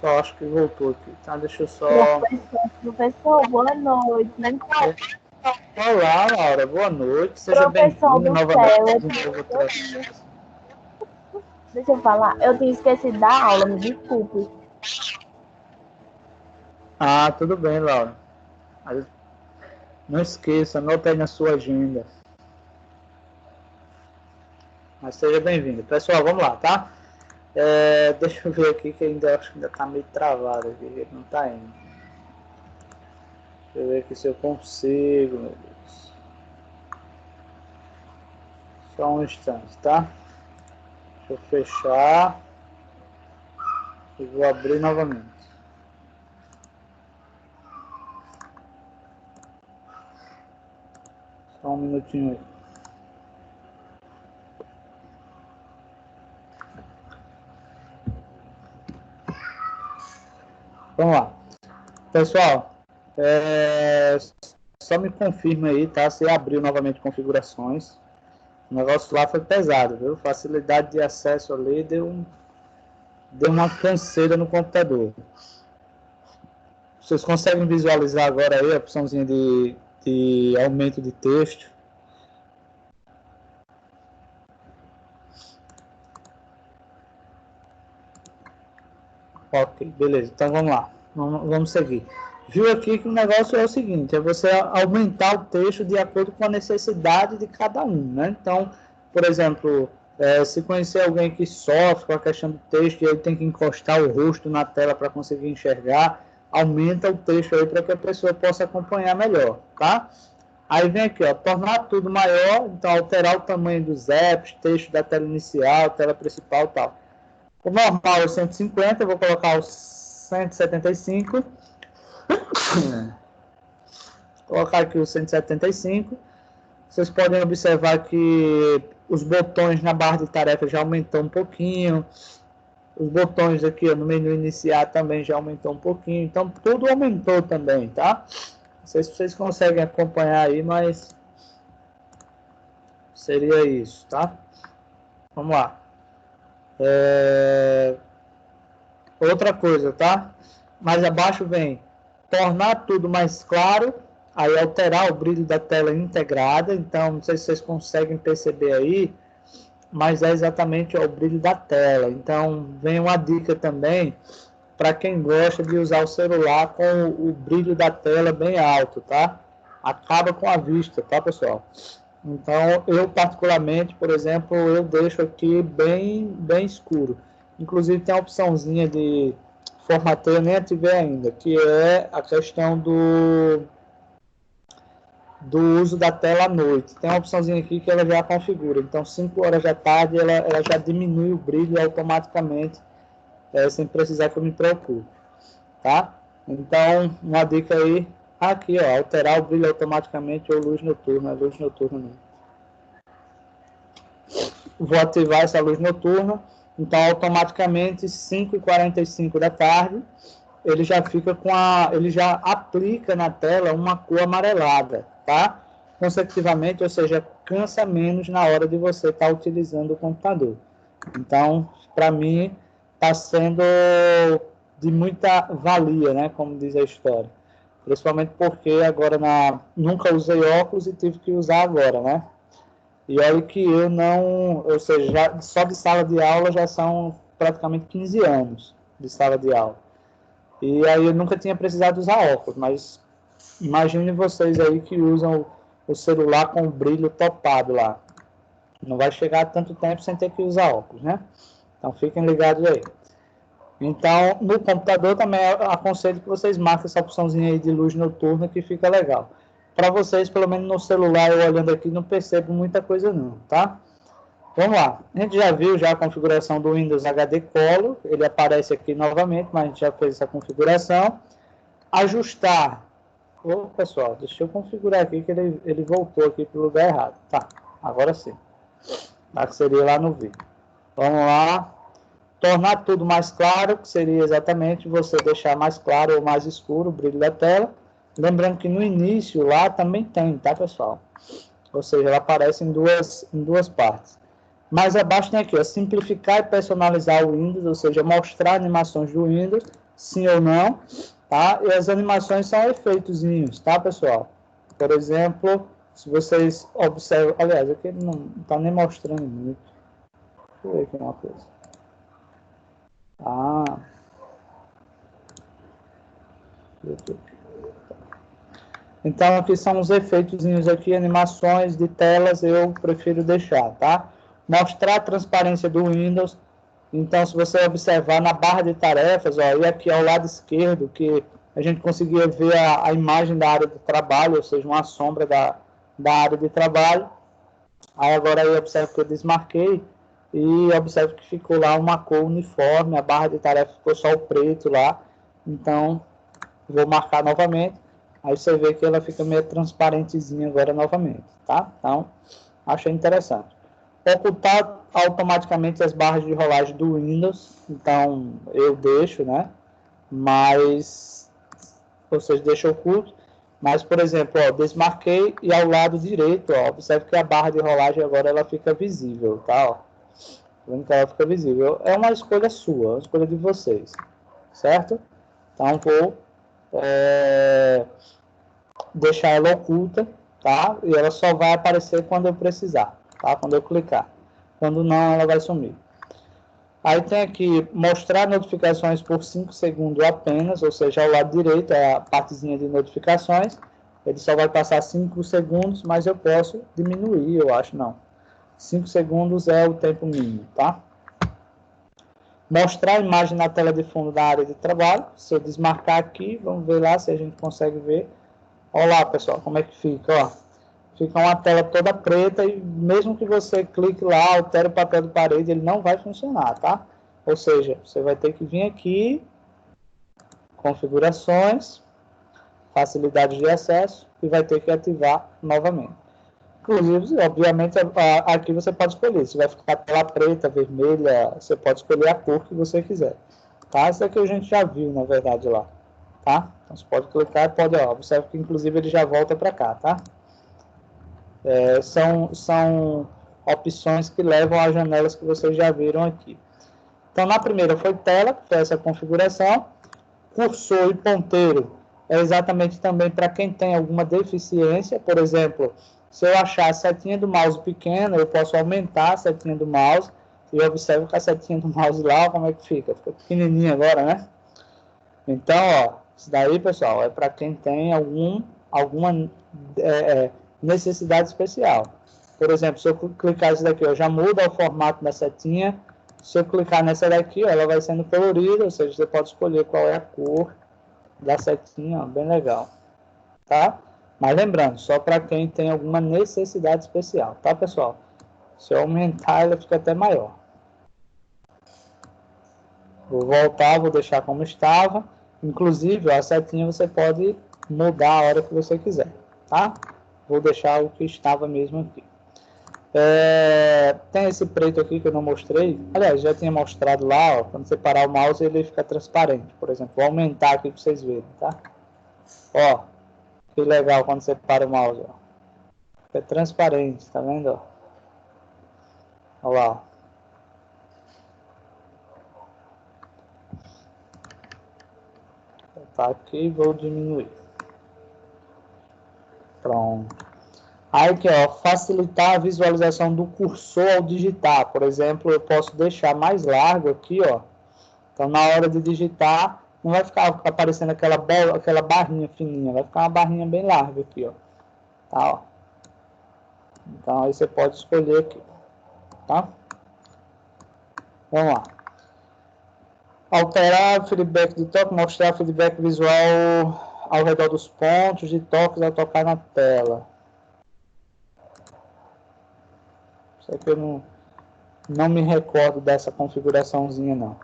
Só acho que voltou aqui, tá? Deixa eu só... Professor, boa noite. Olá, Laura, boa noite. Seja Professor bem-vindo do céu, novamente. deixa eu falar, eu tinha esquecido da aula, me desculpe. Ah, tudo bem, Laura. Mas não esqueça, anote aí na sua agenda. Mas seja bem-vindo. Pessoal, vamos lá, tá? Deixa eu ver aqui que acho que ainda tá meio travado aqui, ele não tá indo. Deixa eu ver aqui se eu consigo, meu Deus. Só um instante, tá? Deixa eu fechar e vou abrir novamente. Só um minutinho aí. Vamos lá. Pessoal, só me confirma aí, tá? Se abriu novamente configurações. O negócio lá foi pesado, viu? Facilidade de acesso ali deu uma canseira no computador. Vocês conseguem visualizar agora aí a opçãozinha de aumento de texto? Ok, beleza. Então vamos lá. Vamos seguir. Viu aqui que o negócio é o seguinte, é você aumentar o texto de acordo com a necessidade de cada um, né? Então, por exemplo, se conhecer alguém que sofre com a questão do texto e ele tem que encostar o rosto na tela para conseguir enxergar, aumenta o texto aí para que a pessoa possa acompanhar melhor, tá? Aí vem aqui, ó, tornar tudo maior, então alterar o tamanho dos apps, texto da tela inicial, tela principal e tal. O normal é 150, eu vou colocar o 175. Vou colocar aqui o 175. Vocês podem observar que os botões na barra de tarefa já aumentou um pouquinho. Os botões aqui no menu iniciar também já aumentou um pouquinho. Então, tudo aumentou também, tá? Não sei se vocês conseguem acompanhar aí, mas seria isso, tá? Vamos lá. Outra coisa, tá? Mais abaixo vem tornar tudo mais claro, aí alterar o brilho da tela integrada. Então, não sei se vocês conseguem perceber aí, mas é exatamente o brilho da tela. Então, vem uma dica também para quem gosta de usar o celular com o brilho da tela bem alto, tá? Acaba com a vista, tá, pessoal? Então, eu particularmente, por exemplo, eu deixo aqui bem escuro. Inclusive, tem a opçãozinha de formateio, nem ativei ainda, que é a questão do uso da tela à noite. Tem uma opçãozinha aqui que ela já configura. Então, 5 horas da tarde, ela já diminui o brilho automaticamente, sem precisar que eu me preocupe, tá? Então, uma dica aí, aqui, ó, alterar o brilho automaticamente ou luz noturna, luz noturna não. Vou ativar essa luz noturna, então automaticamente 5h45 da tarde, ele já fica ele já aplica na tela uma cor amarelada, tá? Consecutivamente, ou seja, cansa menos na hora de você estar utilizando o computador. Então, para mim, está sendo de muita valia, né? Como diz a história. Principalmente porque agora nunca usei óculos e tive que usar agora, né? E olha que eu não, ou seja, só de sala de aula já são praticamente 15 anos de sala de aula. E aí eu nunca tinha precisado usar óculos, mas imagine vocês aí que usam o celular com o brilho topado lá. Não vai chegar a tanto tempo sem ter que usar óculos, né? Então fiquem ligados aí. Então, no computador também aconselho que vocês marquem essa opçãozinha aí de luz noturna que fica legal. Para vocês, pelo menos no celular, eu olhando aqui, não percebo muita coisa não, tá? Vamos lá. A gente já viu já a configuração do Windows HD Color. Ele aparece aqui novamente, mas a gente já fez essa configuração. Ajustar. Ô, pessoal, deixa eu configurar aqui que ele voltou aqui para o lugar errado. Tá, agora sim. Tá, que seria lá no vídeo. Vamos lá. Tornar tudo mais claro, que seria exatamente você deixar mais claro ou mais escuro o brilho da tela. Lembrando que no início lá também tem, tá, pessoal? Ou seja, ela aparece em duas partes. Mais abaixo tem aqui, ó, simplificar e personalizar o Windows, ou seja, mostrar animações do Windows, sim ou não, tá? E as animações são efeitozinhos, tá, pessoal? Por exemplo, se vocês observam, aliás, aqui não está nem mostrando muito. Deixa eu ver aqui uma coisa. Então, aqui são os efeitos aqui, animações de telas, eu prefiro deixar, tá? Mostrar a transparência do Windows. Então, se você observar na barra de tarefas, ó, e aqui ao lado esquerdo, que a gente conseguia ver a imagem da área de trabalho, ou seja, uma sombra da área de trabalho. Aí agora eu observo que eu desmarquei e observo que ficou lá uma cor uniforme, a barra de tarefa ficou só o preto lá. Então, vou marcar novamente. Aí você vê que ela fica meio transparentezinha agora novamente, tá? Então, achei interessante. Ocultar automaticamente as barras de rolagem do Windows. Então, eu deixo, né? mas, ou seja, deixa oculto. Mas, por exemplo, ó, desmarquei e ao lado direito, ó, observe que a barra de rolagem agora ela fica visível, tá? Ó. Vendo que ela fica visível. É uma escolha sua, uma escolha de vocês, certo? Então, vou deixar ela oculta, tá? E ela só vai aparecer quando eu precisar, tá? Quando eu clicar. Quando não, ela vai sumir. Aí tem aqui, mostrar notificações por 5 segundos apenas, ou seja, ao lado direito é a partezinha de notificações. Ele só vai passar 5 segundos, mas eu posso diminuir, eu acho, não. 5 segundos é o tempo mínimo, tá? Mostrar a imagem na tela de fundo da área de trabalho. Se eu desmarcar aqui, vamos ver lá se a gente consegue ver. Olha lá, pessoal, como é que fica, ó. Fica uma tela toda preta e mesmo que você clique lá, altere o papel de parede, ele não vai funcionar, tá? Ou seja, você vai ter que vir aqui, configurações, facilidade de acesso e vai ter que ativar novamente. Inclusive, obviamente, aqui você pode escolher, se vai ficar tela preta, vermelha, você pode escolher a cor que você quiser, tá? Isso aqui a gente já viu, na verdade, lá, tá? Então, você pode clicar e pode, ó, observe que inclusive ele já volta para cá, tá? São opções que levam às janelas que vocês já viram aqui. Então, na primeira foi tela, que foi essa configuração. Cursor e ponteiro é exatamente também para quem tem alguma deficiência. Por exemplo, se eu achar a setinha do mouse pequena, eu posso aumentar a setinha do mouse e observo que a setinha do mouse lá, como é que fica? Fica pequenininha agora, né? Então, ó, isso daí, pessoal, é para quem tem alguma necessidade especial. Por exemplo, se eu clicar isso daqui, ó, já muda o formato da setinha. Se eu clicar nessa daqui, ó, ela vai sendo colorida, ou seja, você pode escolher qual é a cor da setinha, ó, bem legal, tá? Mas lembrando, só para quem tem alguma necessidade especial, tá, pessoal? Se eu aumentar, ela fica até maior. Vou voltar, vou deixar como estava. Inclusive, ó, a setinha você pode mudar a hora que você quiser, tá? Vou deixar o que estava mesmo aqui. Tem esse preto aqui que eu não mostrei. Aliás, já tinha mostrado lá, ó, quando você parar o mouse ele fica transparente. Por exemplo, vou aumentar aqui para vocês verem, tá? Ó, que legal quando você para o mouse, ó. Fica transparente, tá vendo? Ó? Olha lá. Vou tá aqui e vou diminuir. Pronto. Aí aqui, ó, facilitar a visualização do cursor ao digitar. Por exemplo, eu posso deixar mais largo aqui, ó. Então, na hora de digitar, não vai ficar aparecendo aquela barrinha fininha. Vai ficar uma barrinha bem larga aqui, ó. Tá, ó. Então, aí você pode escolher aqui, tá? Vamos lá. Alterar feedback de toque, mostrar feedback visual ao redor dos pontos de toques ao tocar na tela. Isso aqui eu não me recordo dessa configuraçãozinha, não.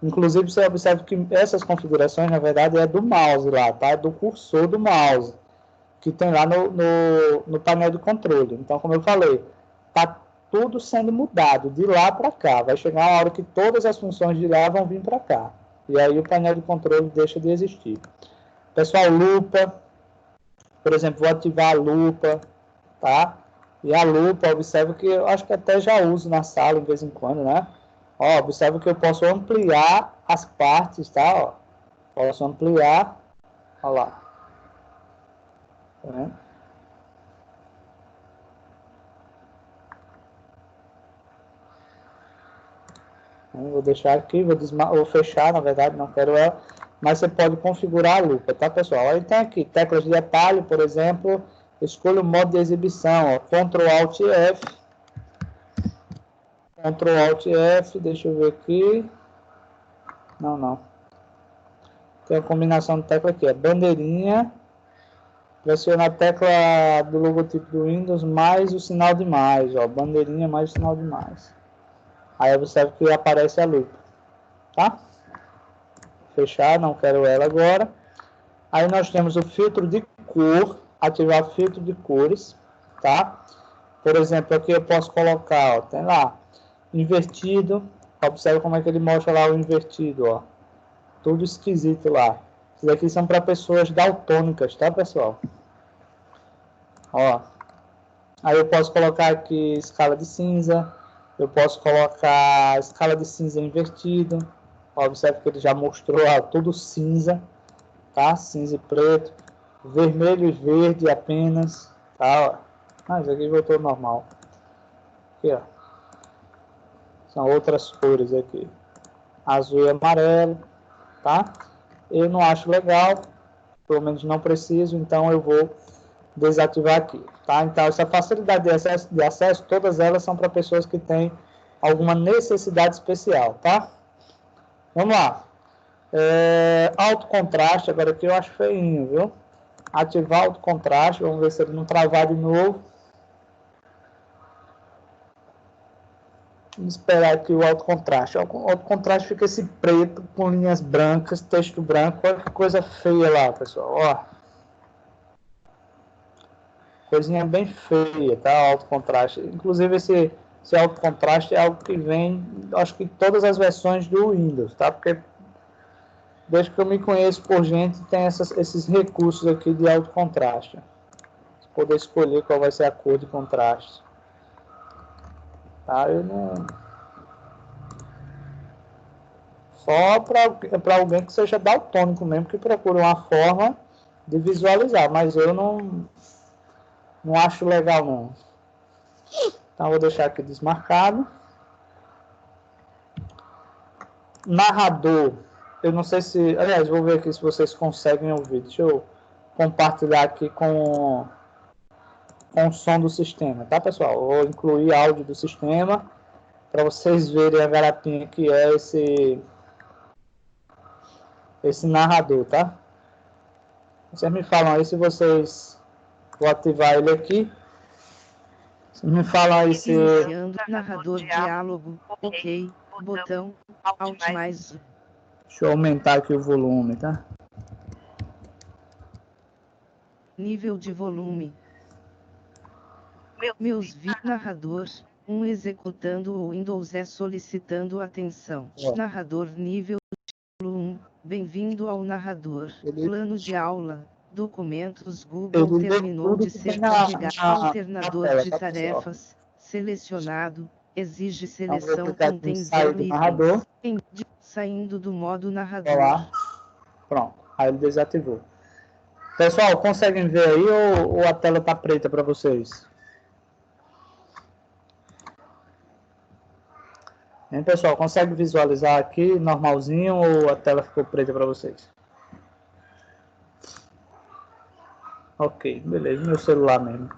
Inclusive, você observa que essas configurações, na verdade, é do mouse lá, tá? É do cursor do mouse, que tem lá no painel de controle. Então, como eu falei, tá tudo sendo mudado de lá para cá. Vai chegar uma hora que todas as funções de lá vão vir para cá. E aí o painel de controle deixa de existir. Pessoal, lupa. Por exemplo, vou ativar a lupa, tá? E a lupa, observa que eu acho que até já uso na sala de vez em quando, né? Ó, observa que eu posso ampliar as partes, tá? Ó, posso ampliar. Olha lá. Tá vendo? Vou deixar aqui, vou fechar, na verdade, não quero ela. Mas você pode configurar a lupa, tá, pessoal? Aí tem aqui teclas de atalho, por exemplo. Escolha o modo de exibição, ó, Ctrl Alt F. Ctrl Alt F, deixa eu ver aqui. Não. Tem a combinação de tecla aqui, é bandeirinha. Pressiona a tecla do logotipo do Windows mais o sinal de mais, ó, bandeirinha mais o sinal de mais. Aí observa que aparece a lupa, tá? Fechar, não quero ela agora. Aí nós temos o filtro de cor, ativar filtro de cores, tá? Por exemplo, aqui eu posso colocar, ó, tem lá, invertido. Observe como é que ele mostra lá o invertido, ó. tudo esquisito lá. Isso daqui são para pessoas daltônicas, tá, pessoal? Ó. Aí eu posso colocar aqui escala de cinza. Eu posso colocar escala de cinza invertido. Ó, observe que ele já mostrou, ó, tudo cinza, tá? Cinza e preto. Vermelho e verde apenas, tá? Ah, isso aqui voltou normal. Aqui, ó. São outras cores aqui. Azul e amarelo, tá? Eu não acho legal, pelo menos não preciso, então eu vou desativar aqui, tá? Então, essa facilidade de acesso, todas elas são para pessoas que têm alguma necessidade especial, tá? Vamos lá. Alto contraste, agora aqui eu acho feinho, viu? Ativar alto contraste, vamos ver se ele não travar de novo. Vamos esperar aqui o alto contraste. O alto contraste fica esse preto com linhas brancas, texto branco. Olha que coisa feia lá, pessoal. Ó. Coisinha bem feia, tá? Alto contraste. Inclusive, esse alto contraste é algo que vem, acho que todas as versões do Windows, tá? Porque desde que eu me conheço por gente, tem esses recursos aqui de alto contraste. Você poder escolher qual vai ser a cor de contraste. Tá? Eu não... Só para alguém que seja daltônico mesmo, que procura uma forma de visualizar, mas eu não acho legal não. Então vou deixar aqui desmarcado. Narrador, eu não sei se, aliás, vou ver aqui se vocês conseguem ouvir. Deixa eu compartilhar aqui com o som do sistema, tá, pessoal? Vou incluir áudio do sistema para vocês verem a garapinha que é esse narrador, tá? Vocês me falam aí se vocês... Vou ativar ele aqui. Vocês me falam aí se... Iniciando narrador diálogo, ok, botão, Alt mais. Deixa eu aumentar aqui o volume, tá? Nível de volume. Narrador, executando o Windows solicitando atenção. Narrador nível 1, bem-vindo ao narrador. Plano de aula, documentos Google terminou de ser carregado. Alternador de tarefas, selecionado, exige seleção, contém 0 itens. Saindo do modo narrador. Olá. Pronto, aí ele desativou. Pessoal, conseguem ver aí ou a tela tá preta para vocês? Hein, pessoal, consegue visualizar aqui normalzinho ou a tela ficou preta para vocês? Ok, beleza, meu celular mesmo.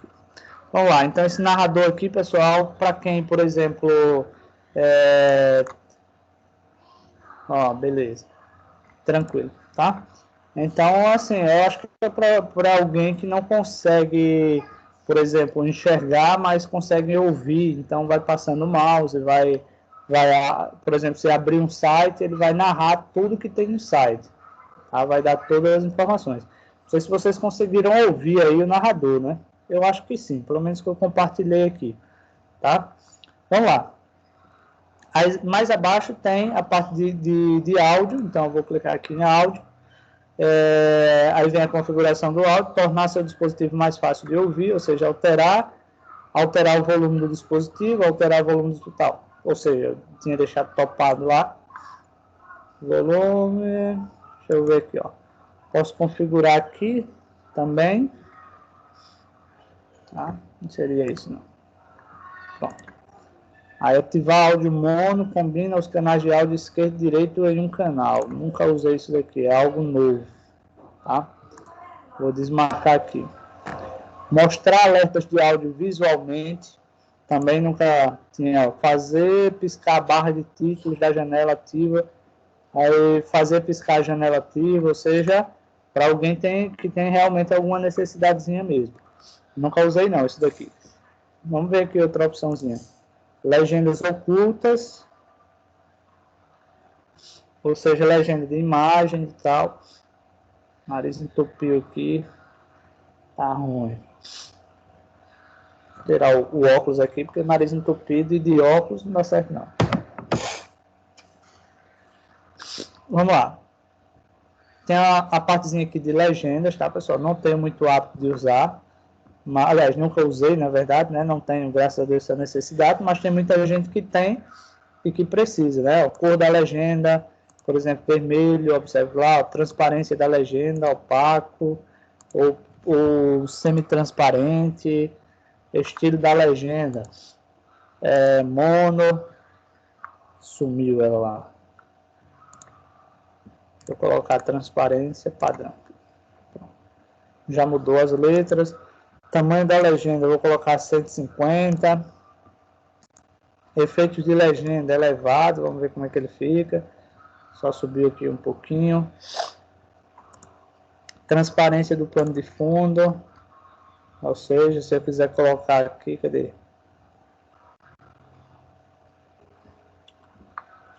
Vamos lá, então esse narrador aqui, pessoal, para quem, por exemplo, ó, beleza, tranquilo, tá? Então, assim, eu acho que é para alguém que não consegue, por exemplo, enxergar, mas consegue ouvir, então vai passando o mouse, vai, por exemplo, se abrir um site, ele vai narrar tudo que tem no site, tá? Vai dar todas as informações. Não sei se vocês conseguiram ouvir aí o narrador, né? Eu acho que sim, pelo menos que eu compartilhei aqui, tá? Vamos lá. Aí, mais abaixo tem a parte de áudio, então eu vou clicar aqui em áudio. Aí vem a configuração do áudio, tornar seu dispositivo mais fácil de ouvir, ou seja, alterar o volume do dispositivo, alterar o volume do total. Ou seja, eu tinha deixado topado lá. Volume, deixa eu ver aqui, ó. Posso configurar aqui também. Tá? Não seria isso, não. Pronto. Aí ativar áudio mono, combina os canais de áudio esquerdo e direito em um canal. Nunca usei isso daqui, é algo novo. Tá? Vou desmarcar aqui. Mostrar alertas de áudio visualmente. Também nunca tinha. Fazer piscar a barra de títulos da janela ativa. Aí fazer piscar a janela ativa, ou seja, para alguém que tem realmente alguma necessidadezinha mesmo. Nunca usei não, isso daqui. Vamos ver aqui outra opçãozinha. Legendas ocultas. Ou seja, legenda de imagem e tal. Nariz entupiu aqui. Tá ruim. Vou tirar o óculos aqui, porque nariz entupido e de óculos não dá certo não. Vamos lá. Tem a partezinha aqui de legendas, tá, pessoal? Não tenho muito hábito de usar. Mas, aliás, nunca usei, na verdade, né? Não tenho, graças a Deus, essa necessidade, mas tem muita gente que tem e que precisa, né? A cor da legenda, por exemplo, vermelho, observe lá, a transparência da legenda, opaco, ou semi-transparente, estilo da legenda, mono, sumiu ela lá. Vou colocar transparência padrão. Já mudou as letras. Tamanho da legenda, eu vou colocar 150. Efeitos de legenda elevado, vamos ver como é que ele fica. Só subir aqui um pouquinho. Transparência do plano de fundo. Ou seja, se eu quiser colocar aqui, cadê?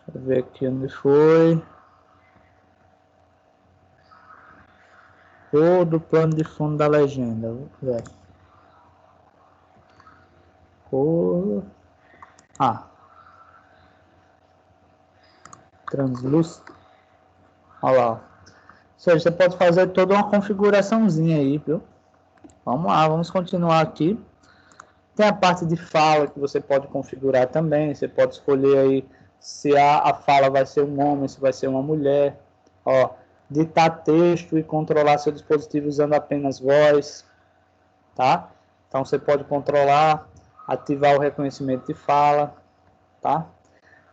Deixa eu ver aqui onde foi. Todo o plano de fundo da legenda. Cor. Translúcido. Olha lá. Ou seja, você pode fazer toda uma configuraçãozinha aí, viu? Vamos lá, vamos continuar aqui. Tem a parte de fala que você pode configurar também. Você pode escolher aí se a fala vai ser um homem, se vai ser uma mulher. Ó, ditar texto e controlar seu dispositivo usando apenas voz, tá? Então você pode controlar, ativar o reconhecimento de fala, tá?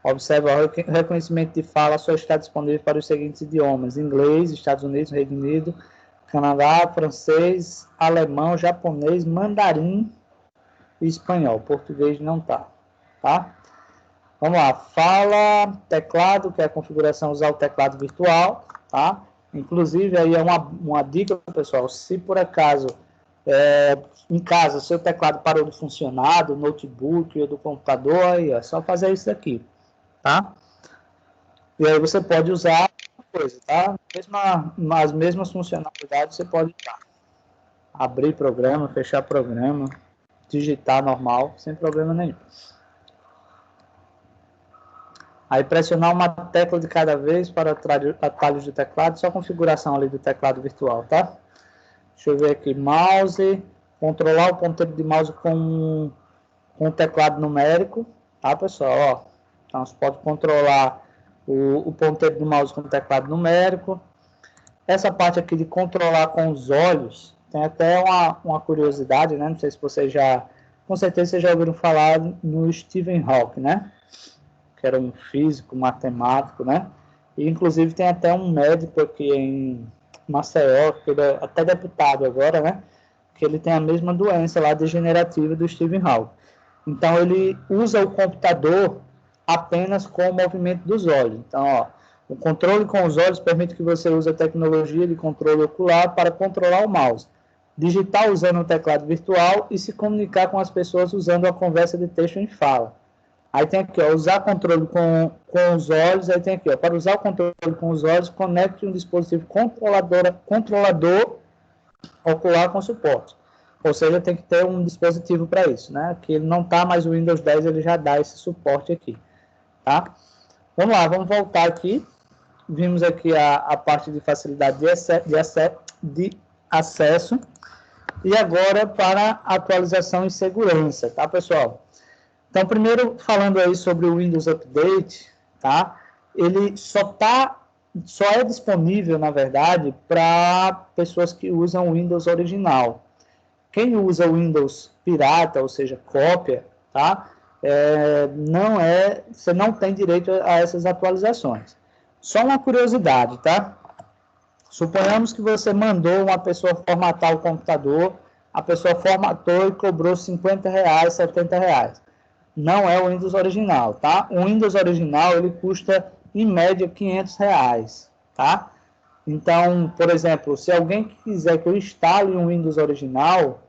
Observe, o reconhecimento de fala só está disponível para os seguintes idiomas: inglês, Estados Unidos, Reino Unido, Canadá, francês, alemão, japonês, mandarim e espanhol. Português não tá, tá? Vamos lá, fala, teclado, que é a configuração usar o teclado virtual, tá? Inclusive, aí é uma dica, pessoal, se por acaso, em casa, seu teclado parou de funcionar, do notebook ou do computador, aí é só fazer isso aqui, tá? E aí você pode usar coisa, tá? As mesmas funcionalidades você pode usar. Abrir programa, fechar programa, digitar normal, sem problema nenhum. Aí pressionar uma tecla de cada vez para atalhos de teclado, só a configuração ali do teclado virtual, tá? Deixa eu ver aqui, mouse, controlar o ponteiro de mouse com o teclado numérico, tá, pessoal? Ó, então você pode controlar o ponteiro do mouse com o teclado numérico. Essa parte aqui de controlar com os olhos, tem até uma curiosidade, né? Não sei se vocês com certeza vocês já ouviram falar no Stephen Hawking, né? Que era um físico, matemático, né? E, inclusive, tem até um médico aqui em Maceió, que ele é até deputado agora, né? Que ele tem a mesma doença lá, degenerativa do Stephen Hawking. Então, ele usa o computador apenas com o movimento dos olhos. Então, ó, o controle com os olhos permite que você use a tecnologia de controle ocular para controlar o mouse, digitar usando o teclado virtual e se comunicar com as pessoas usando a conversa de texto em fala. Aí tem aqui, ó, usar controle com os olhos. Aí tem aqui, ó, para usar o controle com os olhos, conecte um dispositivo controlador ocular com suporte. Ou seja, tem que ter um dispositivo para isso, né? Que ele não está, mas o Windows 10 ele já dá esse suporte aqui, tá? Vamos lá, vamos voltar aqui. Vimos aqui a parte de facilidade de acesso. E agora para atualização e segurança, tá, pessoal? Então, primeiro, falando aí sobre o Windows Update, tá? Ele só é disponível, na verdade, para pessoas que usam o Windows original. Quem usa o Windows pirata, ou seja, cópia, tá? Você não tem direito a essas atualizações. Só uma curiosidade, tá? Suponhamos que você mandou uma pessoa formatar o computador, a pessoa formatou e cobrou R$50, R$70. Não é o Windows original, tá? O Windows original, ele custa, em média, R$500, tá? Então, por exemplo, se alguém quiser que eu instale um Windows original,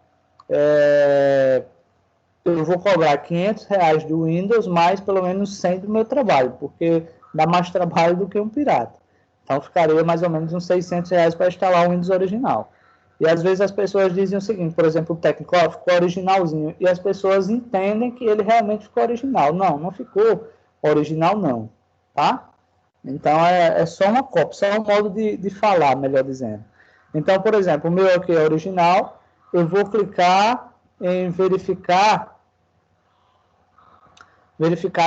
eu vou cobrar R$500 do Windows, mais pelo menos 100 do meu trabalho, porque dá mais trabalho do que um pirata. Então, ficaria mais ou menos uns R$600 para instalar o Windows original. E às vezes as pessoas dizem o seguinte, por exemplo, o técnico, ó, ficou originalzinho, e as pessoas entendem que ele realmente ficou original. Não, não ficou original não, tá? Então, é só uma cópia, só um modo de falar, melhor dizendo. Então, por exemplo, o meu aqui é original, eu vou clicar em verificar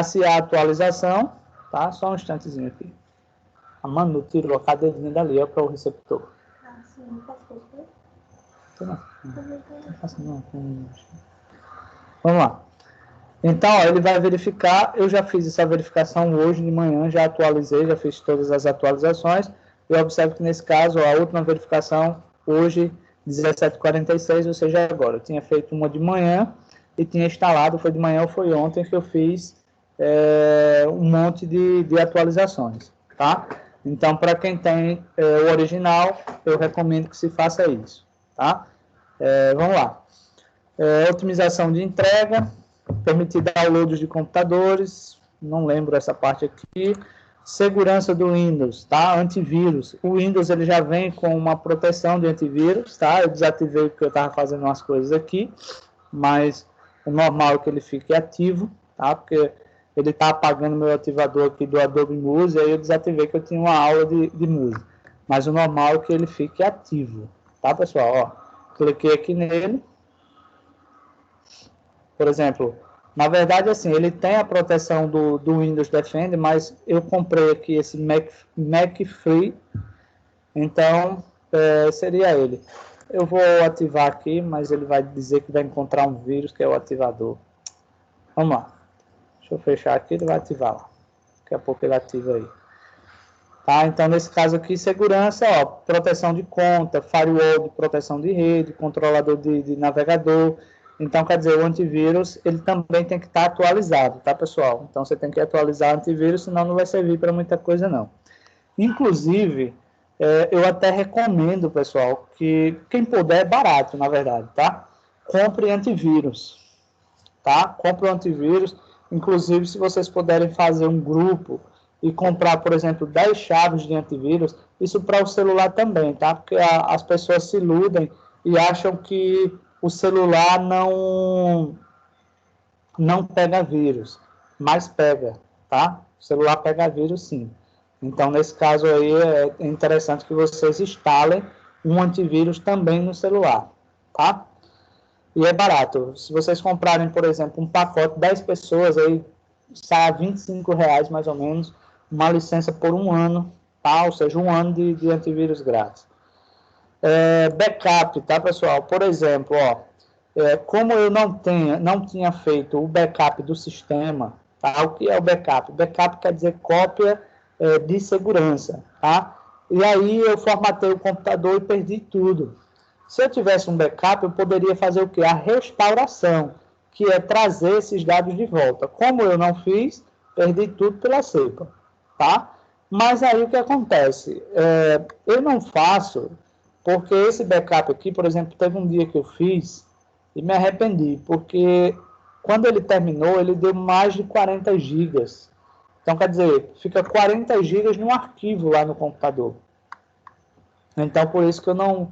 se há atualização, tá? Só um instantezinho aqui. A Manu tirou a cadeirinha dali, para o receptor. Vamos lá. Então, ó, ele vai verificar, eu já fiz essa verificação hoje de manhã, já atualizei, já fiz todas as atualizações. Eu observo que nesse caso, a última verificação, hoje, 17h46, ou seja, agora. Eu tinha feito uma de manhã e tinha instalado, foi de manhã ou foi ontem que eu fiz um monte de atualizações, tá? Então, para quem tem o original, eu recomendo que se faça isso, tá? Vamos lá. Otimização de entrega, permitir downloads de computadores, não lembro essa parte aqui. Segurança do Windows, tá? Antivírus. O Windows ele já vem com uma proteção de antivírus, tá? Eu desativei porque eu estava fazendo umas coisas aqui, mas o normal é que ele fique ativo, tá? Porque ele está apagando meu ativador aqui do Adobe Music, aí eu desativei que eu tinha uma aula de música. Mas o normal é que ele fique ativo, tá, pessoal? Ó, cliquei aqui nele. Por exemplo, na verdade, assim, ele tem a proteção do Windows Defender, mas eu comprei aqui esse Mac Free, então seria ele. Eu vou ativar aqui, mas ele vai dizer que vai encontrar um vírus, que é o ativador. Vamos lá. Deixa eu fechar aqui, ele vai ativar lá. Daqui a pouco ele ativa aí. Tá? Então, nesse caso aqui, segurança, ó, proteção de conta, firewall de proteção de rede, controlador de navegador. Então, quer dizer, o antivírus, ele também tem que estar atualizado, tá, pessoal? Então, você tem que atualizar o antivírus, senão não vai servir para muita coisa, não. Inclusive, eu até recomendo, pessoal, que quem puder, é barato, na verdade, tá? Compre antivírus, tá? Compre o antivírus. Inclusive, se vocês puderem fazer um grupo e comprar, por exemplo, 10 chaves de antivírus, isso para o celular também, tá? Porque as pessoas se iludem e acham que o celular não pega vírus, mas pega, tá? O celular pega vírus, sim. Então, nesse caso aí, é interessante que vocês instalem um antivírus também no celular, tá? E é barato. Se vocês comprarem, por exemplo, um pacote, 10 pessoas, aí sai a R$25 mais ou menos, uma licença por um ano, tá? Ou seja, um ano de antivírus grátis. Backup, tá, pessoal? Por exemplo, ó, como eu não tinha feito o backup do sistema, tá? O que é o backup? Backup quer dizer cópia de segurança, tá? E aí eu formatei o computador e perdi tudo. Se eu tivesse um backup, eu poderia fazer o quê? A restauração, que é trazer esses dados de volta. Como eu não fiz, perdi tudo pela cepa, tá? Mas aí o que acontece? Eu não faço, porque esse backup aqui, por exemplo, teve um dia que eu fiz e me arrependi, porque quando ele terminou, ele deu mais de 40 gigas. Então, quer dizer, fica 40 gigas num arquivo lá no computador. Então, por isso que eu não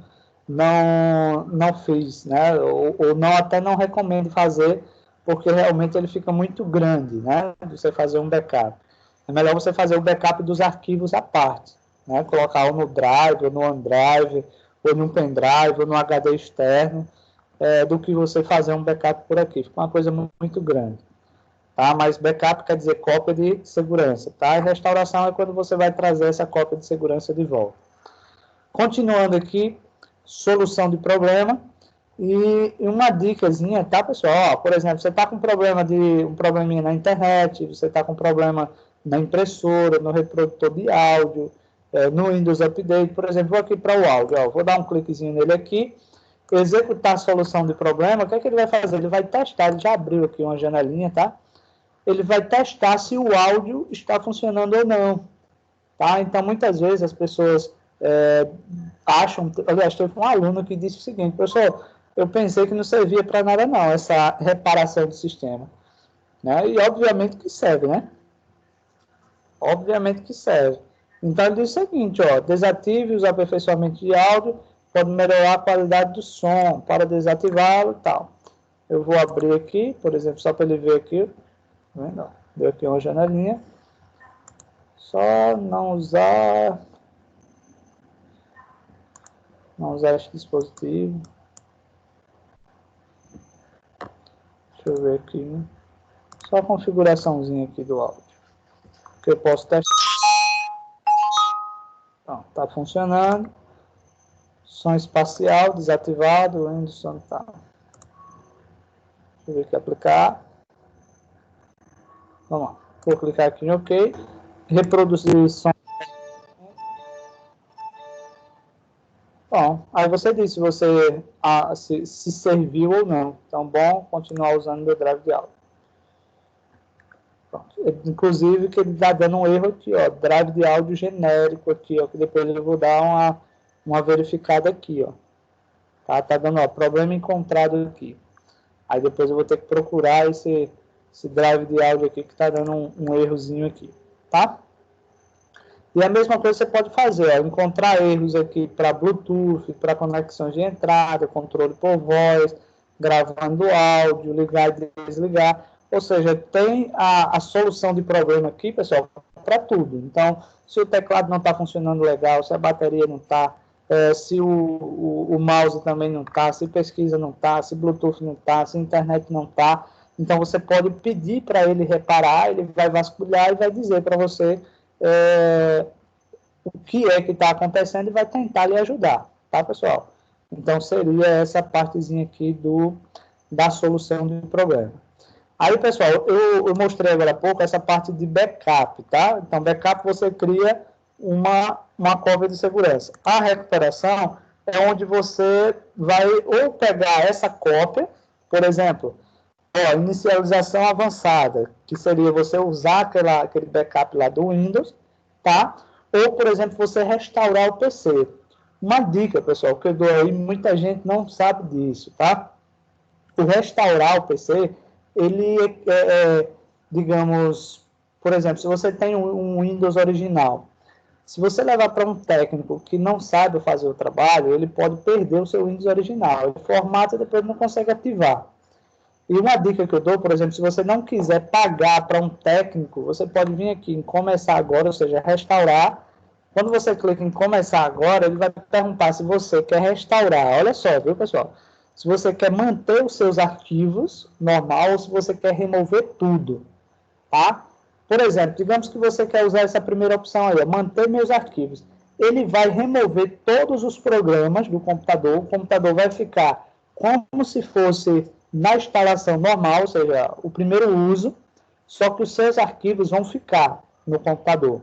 fiz, né? Ou não, até não recomendo fazer, porque realmente ele fica muito grande, né? Você fazer um backup. É melhor você fazer o backup dos arquivos à parte, né? Colocar ou no Drive, ou no OneDrive, ou no pendrive, ou no HD externo, do que você fazer um backup por aqui. Fica uma coisa muito grande. Tá? Mas backup quer dizer cópia de segurança, tá? E restauração é quando você vai trazer essa cópia de segurança de volta. Continuando aqui, solução de problema e uma dicasinha, tá, pessoal? Ó, por exemplo, você está com um probleminha na internet, você está com problema na impressora, no reprodutor de áudio, no Windows Update, por exemplo, vou aqui para o áudio, ó, vou dar um cliquezinho nele aqui, executar a solução de problema, o que é que ele vai fazer? Ele vai testar, ele já abriu aqui uma janelinha, tá? Ele vai testar se o áudio está funcionando ou não, tá? Então, muitas vezes as pessoas acham, aliás, teve um aluno que disse o seguinte: professor, eu pensei que não servia para nada não, essa reparação do sistema, né? E obviamente que serve, né? Obviamente que serve. Então, ele diz o seguinte, ó, desative os aperfeiçoamentos de áudio, pode melhorar a qualidade do som, para desativá-lo e tal. Eu vou abrir aqui, por exemplo, só para ele ver aqui, não, deu aqui uma janelinha, Só não usar este dispositivo. Deixa eu ver aqui, né? Só a configuraçãozinha aqui do áudio. Que eu posso testar. Então, tá funcionando. Som espacial desativado. Windows não tá. Deixa eu ver aqui, aplicar. Vamos lá. Vou clicar aqui em OK. Reproduzir som. Bom, aí você diz se você se serviu ou não. Então, bom continuar usando o meu drive de áudio. Pronto. Inclusive, que ele está dando um erro aqui, ó, drive de áudio genérico aqui, ó, que depois eu vou dar uma verificada aqui, ó. Tá dando, ó, problema encontrado aqui. Aí depois eu vou ter que procurar esse drive de áudio aqui que está dando um errozinho aqui, tá? E a mesma coisa você pode fazer, ó, encontrar erros aqui para Bluetooth, para conexões de entrada, controle por voz, gravando áudio, ligar e desligar. Ou seja, tem a solução de problema aqui, pessoal, para tudo. Então, se o teclado não está funcionando legal, se a bateria não está, se o mouse também não está, se pesquisa não está, se Bluetooth não está, se internet não está, então você pode pedir para ele reparar, ele vai vasculhar e vai dizer para você o que é que está acontecendo e vai tentar lhe ajudar, tá, pessoal? Então, seria essa partezinha aqui da solução do problema. Aí, pessoal, eu mostrei agora há pouco essa parte de backup, tá? Então, backup você cria uma cópia de segurança. A recuperação é onde você vai ou pegar essa cópia, por exemplo, inicialização avançada, que seria você usar aquele backup lá do Windows, tá? Ou, por exemplo, você restaurar o PC. Uma dica, pessoal, que eu dou aí, muita gente não sabe disso, tá? O restaurar o PC, ele digamos, por exemplo, se você tem um Windows original, se você levar para um técnico que não sabe fazer o trabalho, ele pode perder o seu Windows original. Ele formata e depois não consegue ativar. E uma dica que eu dou, por exemplo, se você não quiser pagar para um técnico, você pode vir aqui em começar agora, ou seja, restaurar. Quando você clica em começar agora, ele vai perguntar se você quer restaurar. Olha só, viu, pessoal? Se você quer manter os seus arquivos normal ou se você quer remover tudo, tá? Por exemplo, digamos que você quer usar essa primeira opção aí, manter meus arquivos. Ele vai remover todos os programas do computador. O computador vai ficar como se fosse na instalação normal, ou seja, o primeiro uso, só que os seus arquivos vão ficar no computador,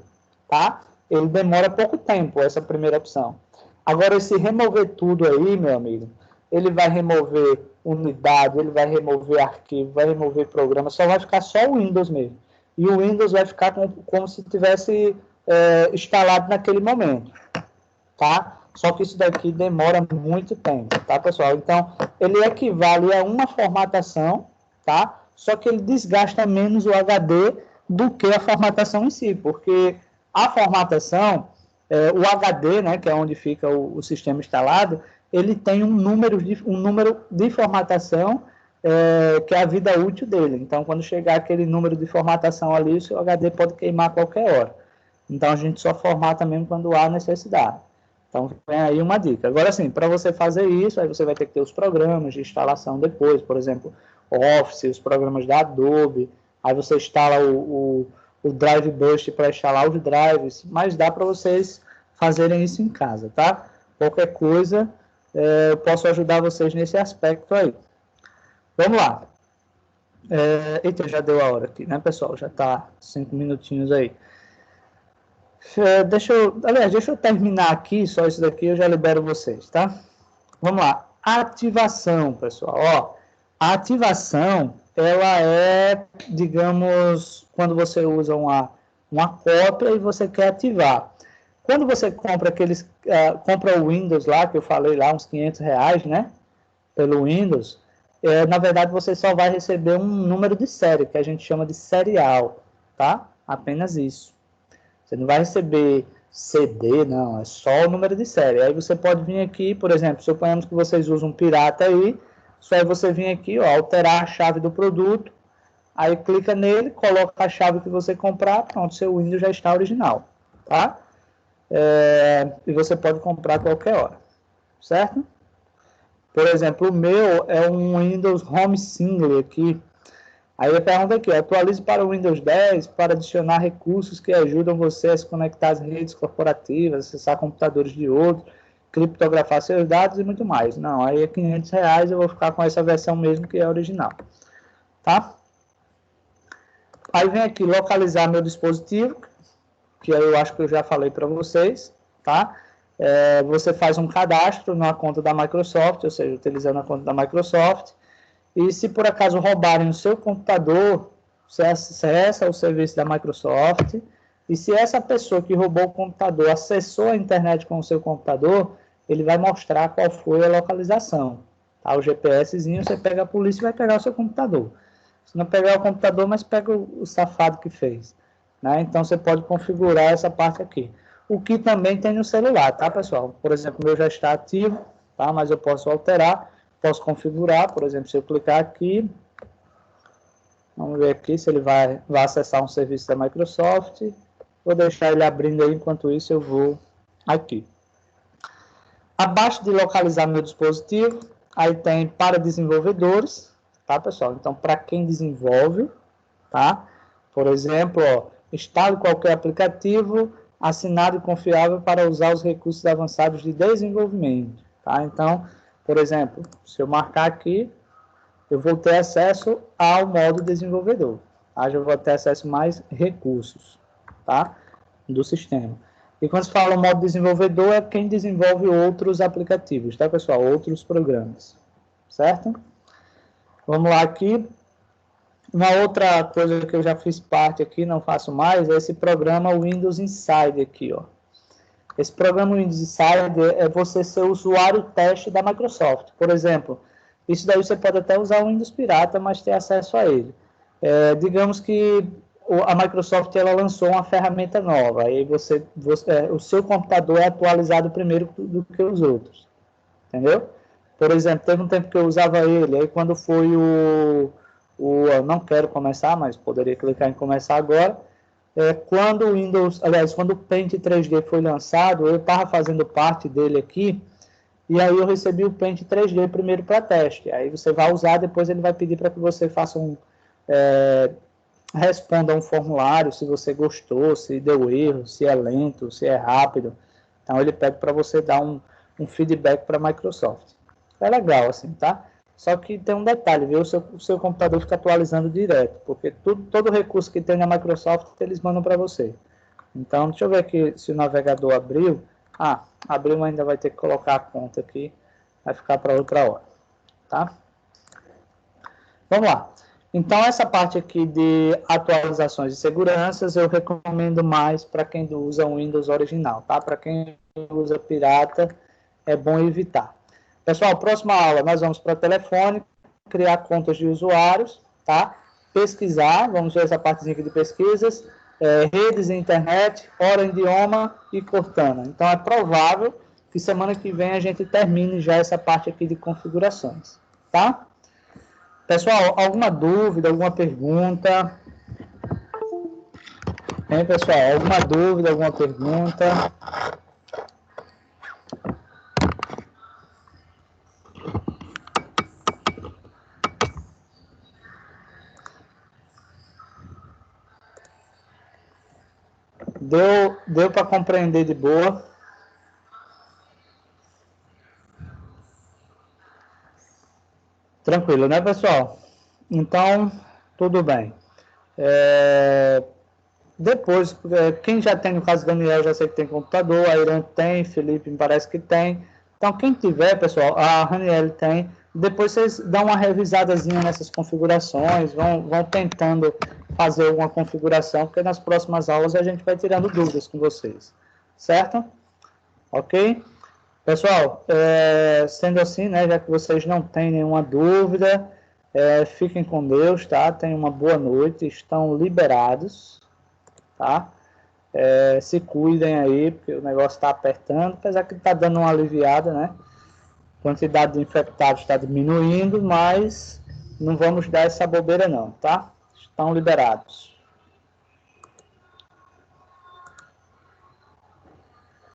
tá? Ele demora pouco tempo, essa primeira opção. Agora, esse remover tudo aí, meu amigo, ele vai remover unidade, ele vai remover arquivo, vai remover programa, só vai ficar só o Windows mesmo. E o Windows vai ficar como se tivesse instalado naquele momento, tá? Só que isso daqui demora muito tempo, tá, pessoal? Então, ele equivale a uma formatação, tá? Só que ele desgasta menos o HD do que a formatação em si, porque a formatação, o HD, né, que é onde fica o sistema instalado, ele tem um número de formatação que é a vida útil dele. Então, quando chegar aquele número de formatação ali, o seu HD pode queimar a qualquer hora. Então, a gente só formata mesmo quando há necessidade. Então, vem aí uma dica. Agora, sim, para você fazer isso, aí você vai ter que ter os programas de instalação depois, por exemplo, Office, os programas da Adobe, aí você instala o Drive Boost para instalar os drives, mas dá para vocês fazerem isso em casa, tá? Qualquer coisa, eu posso ajudar vocês nesse aspecto aí. Vamos lá. Eita, já deu a hora aqui, né, pessoal? Já está 5 minutinhos aí. Deixa eu terminar aqui, só isso daqui, eu já libero vocês, tá? Vamos lá. Ativação, pessoal. Ó, a ativação, ela é, digamos, quando você usa uma cópia e você quer ativar. Quando você compra compra o Windows lá, que eu falei lá, uns R$500, né? Pelo Windows, na verdade, você só vai receber um número de série, que a gente chama de serial, tá? Apenas isso. Você não vai receber CD, não, é só o número de série. Aí você pode vir aqui, por exemplo, suponhamos que vocês usam um pirata aí, só aí você vir aqui, ó, alterar a chave do produto, Aí clica nele, coloca a chave que você comprar, pronto, seu Windows já está original, tá? E você pode comprar a qualquer hora, certo? Por exemplo, o meu é um Windows Home Single aqui. Aí eu pergunto aqui, atualize para o Windows 10 para adicionar recursos que ajudam você a se conectar às redes corporativas, acessar computadores de outros, criptografar seus dados e muito mais. Não, aí é R$500, eu vou ficar com essa versão mesmo que é original, tá? Aí vem aqui localizar meu dispositivo, que aí eu acho que eu já falei para vocês, tá? Você faz um cadastro na conta da Microsoft, ou seja, utilizando a conta da Microsoft, e se por acaso roubarem o seu computador, você acessa o serviço da Microsoft, e se essa pessoa que roubou o computador acessou a internet com o seu computador, ele vai mostrar qual foi a localização. Tá? O GPSzinho, você pega a polícia e vai pegar o seu computador. Se não pegar o computador, mas pega o safado que fez. Né? Então, você pode configurar essa parte aqui. O que também tem no celular, tá, pessoal? Por exemplo, o meu já está ativo, tá? Mas eu posso alterar, posso configurar. Por exemplo, se eu clicar aqui, vamos ver aqui se ele vai acessar um serviço da Microsoft. Vou deixar ele abrindo aí, enquanto isso eu vou aqui. Abaixo de localizar meu dispositivo, aí tem para desenvolvedores, tá, pessoal? Então, para quem desenvolve, tá? Por exemplo, ó, instale qualquer aplicativo assinado e confiável para usar os recursos avançados de desenvolvimento, tá? Então, por exemplo, se eu marcar aqui, eu vou ter acesso ao modo desenvolvedor, tá? Eu vou ter acesso a mais recursos, tá? Do sistema. E quando se fala modo desenvolvedor, é quem desenvolve outros aplicativos, tá, pessoal? Outros programas, certo? Vamos lá aqui. Uma outra coisa que eu já fiz parte aqui, não faço mais, é esse programa Windows Insider aqui, ó. Esse programa Windows Insider é você ser usuário teste da Microsoft. Por exemplo, isso daí você pode até usar o Windows Pirata, mas ter acesso a ele. Digamos que a Microsoft ela lançou uma ferramenta nova, aí o seu computador é atualizado primeiro do que os outros. Entendeu? Por exemplo, teve um tempo que eu usava ele, aí quando foi eu não quero começar, mas poderia clicar em começar agora. Quando o Windows, aliás, quando o Paint 3D foi lançado, eu estava fazendo parte dele aqui, e aí eu recebi o Paint 3D primeiro para teste. Aí você vai usar, depois ele vai pedir para que você faça responda a um formulário, se você gostou, se deu erro, se é lento, se é rápido. Então ele pede para você dar um feedback para a Microsoft. É legal assim, tá? Só que tem um detalhe, viu? O seu computador fica atualizando direto, porque todo recurso que tem na Microsoft, eles mandam para você. Então, deixa eu ver aqui se o navegador abriu. Abriu, mas ainda vai ter que colocar a conta aqui, vai ficar para outra hora, tá? Vamos lá. Então, essa parte aqui de atualizações e seguranças, eu recomendo mais para quem usa o Windows original, tá? Para quem usa pirata, é bom evitar. Pessoal, próxima aula nós vamos para telefone, criar contas de usuários, tá? Pesquisar, vamos ver essa partezinha aqui de pesquisas, redes e internet, hora, idioma e Cortana. Então é provável que semana que vem a gente termine já essa parte aqui de configurações, tá? Pessoal, alguma dúvida, alguma pergunta? Hein, pessoal? Alguma dúvida, alguma pergunta? Deu para compreender de boa? Tranquilo, né, pessoal? Então, tudo bem. Depois, quem já tem, no caso Daniel, já sei que tem computador, a Irã tem, Felipe me parece que tem. Então, quem tiver, pessoal, a Raniel tem. Depois vocês dão uma revisadazinha nessas configurações, vão tentando fazer alguma configuração, porque nas próximas aulas a gente vai tirando dúvidas com vocês. Certo? Ok? Pessoal, sendo assim, né, já que vocês não têm nenhuma dúvida, fiquem com Deus, tá? Tenham uma boa noite, estão liberados, tá? Se cuidem aí, porque o negócio está apertando, apesar que está dando uma aliviada, né? A quantidade de infectados está diminuindo, mas não vamos dar essa bobeira não, tá? estão liberados.